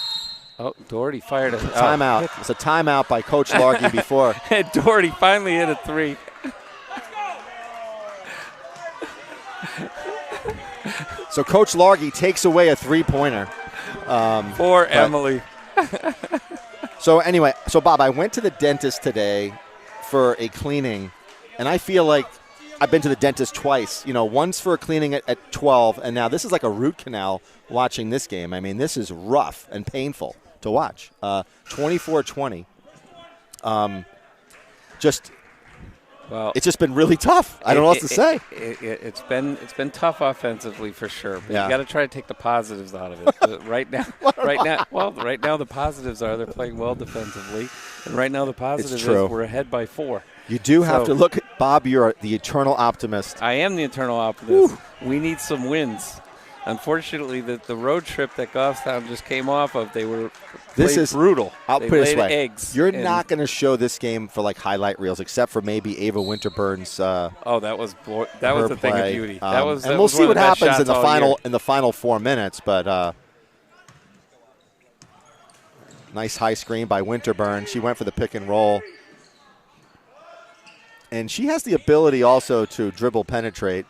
Oh, Doherty fired a timeout. It's a timeout by Coach Largy before. And Doherty finally hit a 3. So Coach Largy takes away a 3-pointer. For Emily. So anyway, Bob, I went to the dentist today for a cleaning, and I feel like I've been to the dentist twice. Once for a cleaning at 12, and now this is like a root canal watching this game. I mean, this is rough and painful to watch. 24-20. Well, it's just been really tough. I don't know what to say. It's been tough offensively for sure. But Yeah. you got to try to take the positives out of it. But right now the positives are they're playing well defensively, and right now the positive is we're ahead by 4. You do have to look at Bob. You're the eternal optimist. I am the eternal optimist. We need some wins. Unfortunately, the road trip that Goffstown just came off of, This is brutal. I'll they put it this laid way: eggs. you're not going to show this game for like highlight reels, except for maybe Ava Winterburn's. That was the thing of beauty. And we'll see what happens in the final 4 minutes. But nice high screen by Winterburn. She went for the pick and roll, and she has the ability also to dribble penetrate.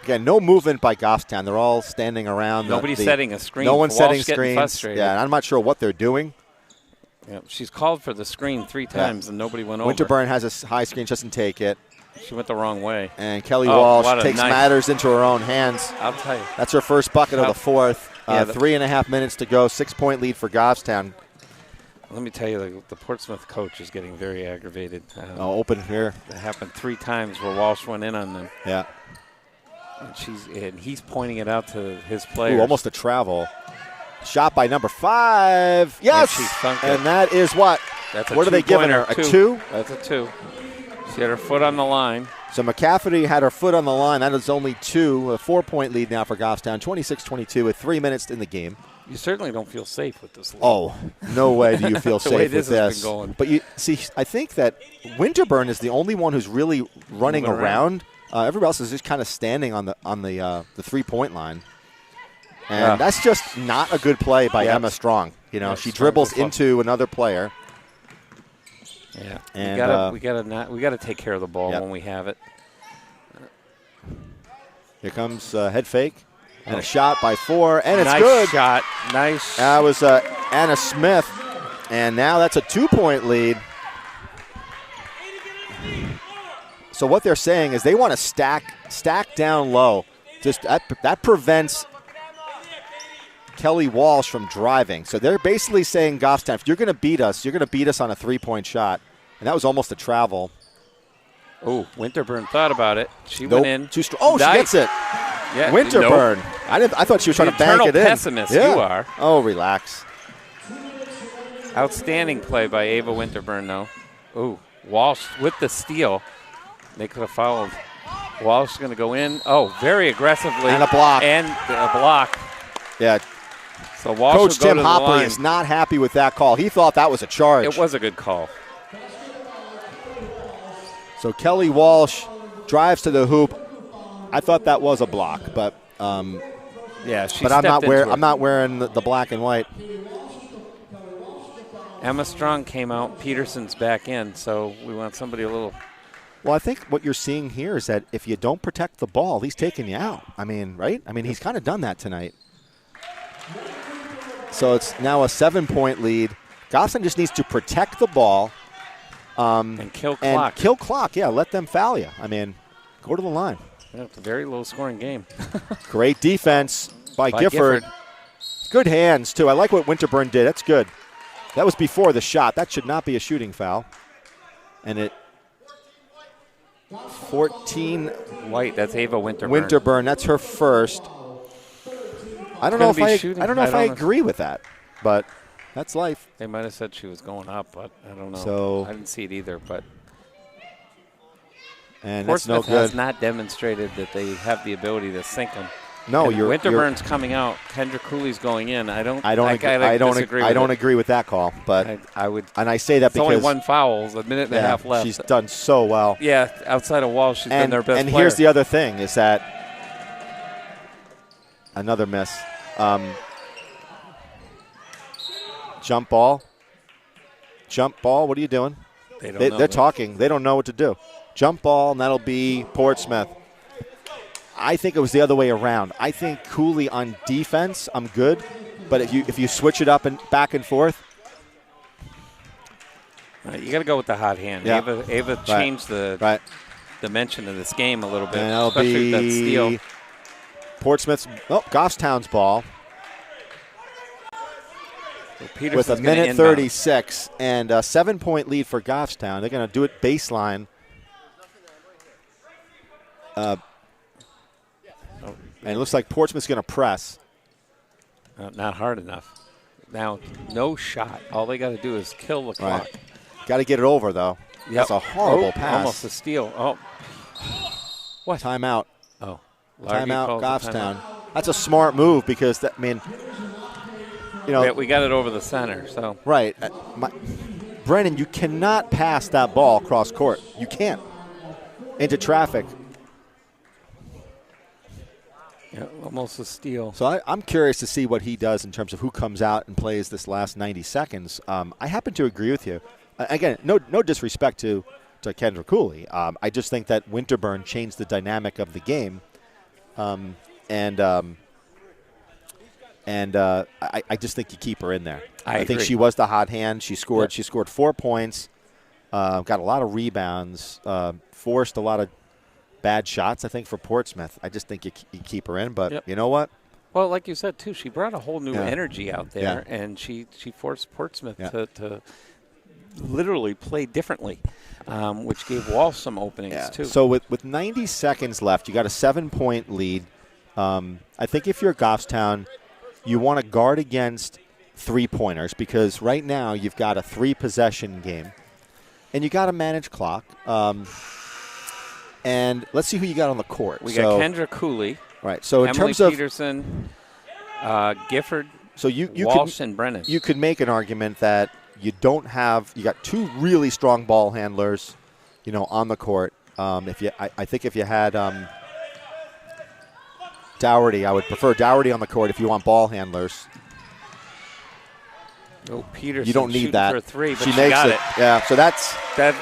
Again, no movement by Goffstown. They're all standing around. Nobody's setting a screen. No one's setting screens. Frustrated. Yeah, and I'm not sure what they're doing. Yeah, she's called for the screen 3 times, and nobody went over. Winterburn has a high screen, doesn't take it. She went the wrong way. And Kelly Walsh takes nice matters into her own hands. I'll tell you. That's her first bucket of the fourth. 3.5 minutes to go. 6-point lead for Goffstown. Let me tell you, the Portsmouth coach is getting very aggravated. Open here. It happened 3 times where Walsh went in on them. Yeah. And he's pointing it out to his players. Ooh, almost a travel. Shot by number 5. Yes! And that is what? What are they giving her? A 2? That's a 2. She had her foot on the line. So McCafferty had her foot on the line. That is only 2. A 4-point lead now for Goffstown. 26-22 with 3 minutes in the game. You certainly don't feel safe with this league. Oh, no way do you feel safe with this. Has been going. But you see, I think that Winterburn is the only one who's really running around. Everybody else is just kind of standing on the 3-point line, and that's just not a good play by Emma Strong. She dribbles into another player. Yeah, and we gotta take care of the ball when we have it. Here comes head fake and a shot by 4, and it's nice good. Shot, nice. That was Anna Smith, and now that's a 2-point lead. So what they're saying is they want to stack down low. Just that prevents Kelly Walsh from driving. So they're basically saying, Goffstown, if you're going to beat us on a 3-point shot. And that was almost a travel. Oh, Winterburn thought about it. She went in. Too strong. Oh, she gets it. Yeah, Winterburn. Nope. I thought she was trying to bank it in. Pessimist, you are. Oh, relax. Outstanding play by Ava Winterburn, though. Oh, Walsh with the steal. They could have fouled. Walsh is going to go in. Oh, very aggressively. And a block. Yeah. So Walsh Coach Tim to Hopley is not happy with that call. He thought that was a charge. It was a good call. So Kelly Walsh drives to the hoop. I thought that was a block, but I'm not wearing the black and white. Emma Strong came out. Peterson's back in, so we want somebody a little. Well, I think what you're seeing here is that if you don't protect the ball, he's taking you out. I mean, right? I mean, he's kind of done that tonight. So it's now a 7-point lead. Goffstown just needs to protect the ball. And kill clock. Kill clock, yeah. Let them foul you. I mean, go to the line. Yeah, it's a very low-scoring game. Great defense by Gifford. Good hands, too. I like what Winterburn did. That's good. That was before the shot. That should not be a shooting foul. And it 14. White, that's Ava Winterburn. Winterburn, that's her first. I don't know if I agree with that, but that's life. They might have said she was going up, but I don't know. So I didn't see it either, but Portsmouth has not demonstrated that they have the ability to sink them. No, Winterburn's coming out. Kendra Cooley's going in. I don't agree with that call, but I would. And I say that because only 1 foul, a minute and a half left. She's done so well. Yeah, outside of Walsh, she's been their best And player. here's the other thing: is that another miss. Jump ball. What are you doing? They're talking. They don't know what to do. Jump ball, and that'll be Portsmouth. I think it was the other way around. I think Cooley on defense, I'm good, but if you switch it up and back and forth, you got to go with the hot hand. Yeah. Ava changed the dimension of this game a little bit, and that'll especially be that steal. Portsmouth's Goffstown's ball. with a minute 36 and a 7-point lead for Goffstown. They're going to do it baseline. And it looks like Portsmouth's going to press. Not hard enough. Now, no shot. All they got to do is kill the clock. Right. Got to get it over, though. Yep. That's a horrible pass. Almost a steal. Oh. What? Timeout. Oh. Timeout, Goffstown. That's a smart move because, we got it over the center. So right. Brennan, you cannot pass that ball across court. You can't. Into traffic. Yeah, almost a steal. So I'm curious to see what he does in terms of who comes out and plays this last 90 seconds. I happen to agree with you. Again, no disrespect to Kendra Cooley. I just think that Winterburn changed the dynamic of the game. I just think you keep her in there. I think she was the hot hand. She scored. Yep. She scored 4 points. Got a lot of rebounds. Forced a lot of bad shots, I think, for Portsmouth. I just think you keep her in. But You know what? Well, like you said, too, she brought a whole new energy out there, and she forced Portsmouth to literally play differently, which gave Walsh some openings, too. So with 90 seconds left, you got a 7-point lead. I think if you're Goffstown, you want to guard against three-pointers because right now you've got a 3-possession game, and you got to manage clock. And let's see who you got on the court. We got Kendra Cooley. Right. So in Emily terms of Peterson, Gifford, you Walsh, and Brennan. You could make an argument that you got 2 really strong ball handlers, on the court. I think if you had Dougherty, I would prefer Dougherty on the court if you want ball handlers. Oh, Peterson, you don't need that for a 3, but she makes got it. Yeah. So that's that.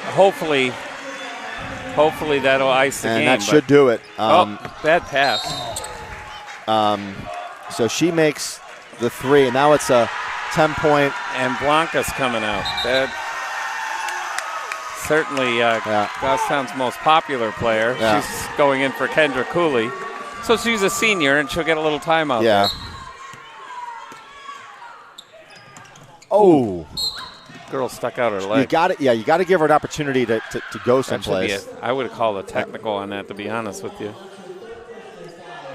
Hopefully that'll ice the game. And that should do it. Bad pass. So she makes the 3, and now it's a 10-point. And Blanca's coming out. That certainly Goffstown's most popular player. Yeah. She's going in for Kendra Cooley. So she's a senior, and she'll get a little time out there. Oh. Girl stuck out her leg. You got it. Yeah, you got to give her an opportunity to go someplace. I would have called a technical on that, to be honest with you.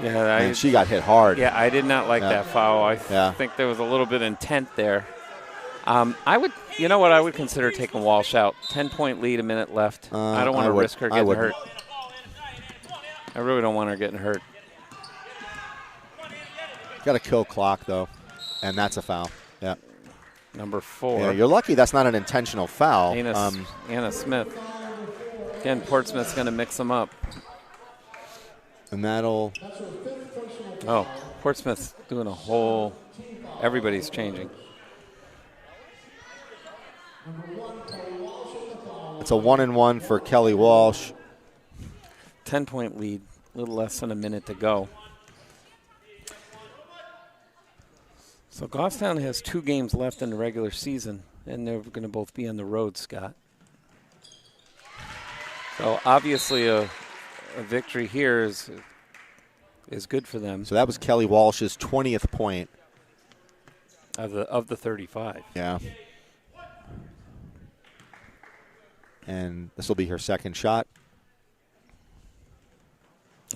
Yeah, and she got hit hard. Yeah, I did not like that foul. I think there was a little bit of intent there. I would consider taking Walsh out. 10-point lead, a minute left. I don't want to risk her getting hurt. I really don't want her getting hurt. Got to kill clock though, and that's a foul. Yeah. Number 4. Yeah, you're lucky that's not an intentional foul. Anna Smith. Again, Portsmouth's going to mix them up. And that'll... Oh, Portsmouth's doing everybody's changing. It's a 1-and-1 for Kelly Walsh. 10-point lead, a little less than a minute to go. So Goffstown has 2 games left in the regular season, and they're going to both be on the road, Scott. So obviously a victory here is good for them. So that was Kelly Walsh's 20th point of the 35. Yeah. And this will be her second shot.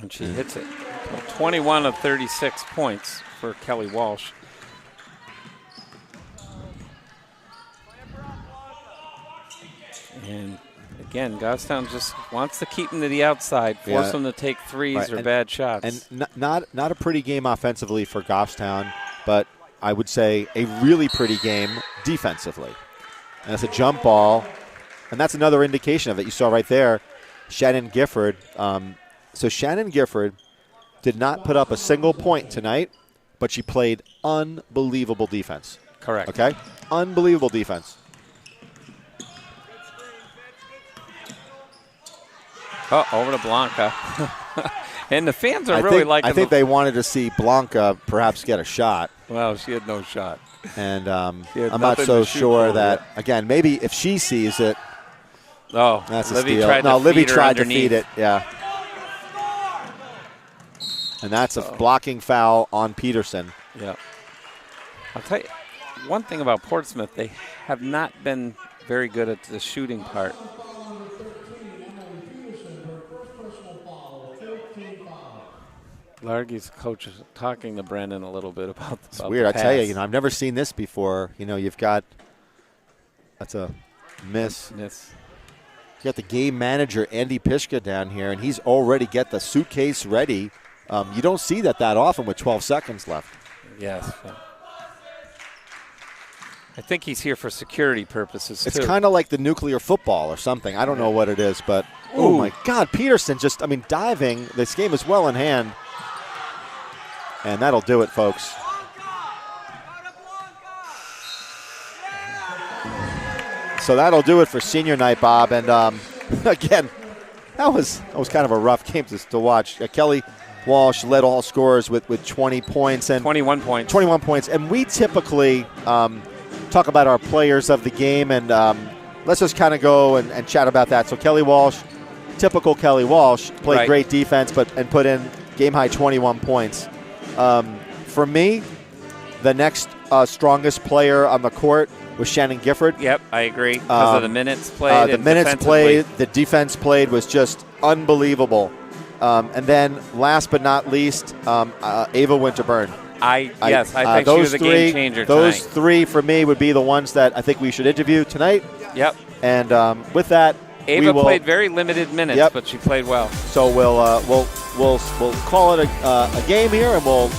And she hits it. So 21 of 36 points for Kelly Walsh. And again, Goffstown just wants to keep them to the outside, force them to take threes or bad shots. And not a pretty game offensively for Goffstown, but I would say a really pretty game defensively. And it's a jump ball, and that's another indication of it. You saw right there, Shannon Gifford. So Shannon Gifford did not put up a single point tonight, but she played unbelievable defense. Correct. Okay? Unbelievable defense. Over to Blanca. And the fans are really liking I think they wanted to see Blanca perhaps get a shot. Well, she had no shot. And I'm not so sure that, again, maybe if she sees it, that's a steal. Libby tried to feed it, And that's a blocking foul on Peterson. Yeah. I'll tell you, one thing about Portsmouth, they have not been very good at the shooting part. Largy's coach is talking to Brennan a little bit about It's weird. the I tell pass. you, I've never seen this before. You've got that's a miss. You got the game manager, Andy Pishka, down here, and he's already got the suitcase ready. You don't see that often with 12 seconds left. Yes. I think he's here for security purposes, It's too. kind of like the nuclear football or something. I don't know what it is, but, oh, my God, Peterson diving. This game is well in hand. And that'll do it, folks. So that'll do it for senior night, Bob. And, again, that was kind of a rough game to watch. Kelly Walsh led all scorers with 20 points. And 21 points. 21 points. And we typically talk about our players of the game, and let's just kind of go and chat about that. So Kelly Walsh, typical Kelly Walsh, played great defense and put in game-high 21 points. For me, the next strongest player on the court was Shannon Gifford. Yep, I agree. Because of the minutes played. The minutes played, the defense played was just unbelievable. And then, last but not least, Ava Winterburn. I think she was a game changer Those tonight. three, for me, would be the ones that I think we should interview tonight. Yep. And with that, Ava played very limited minutes, but she played well. So we'll call it a game here, and we'll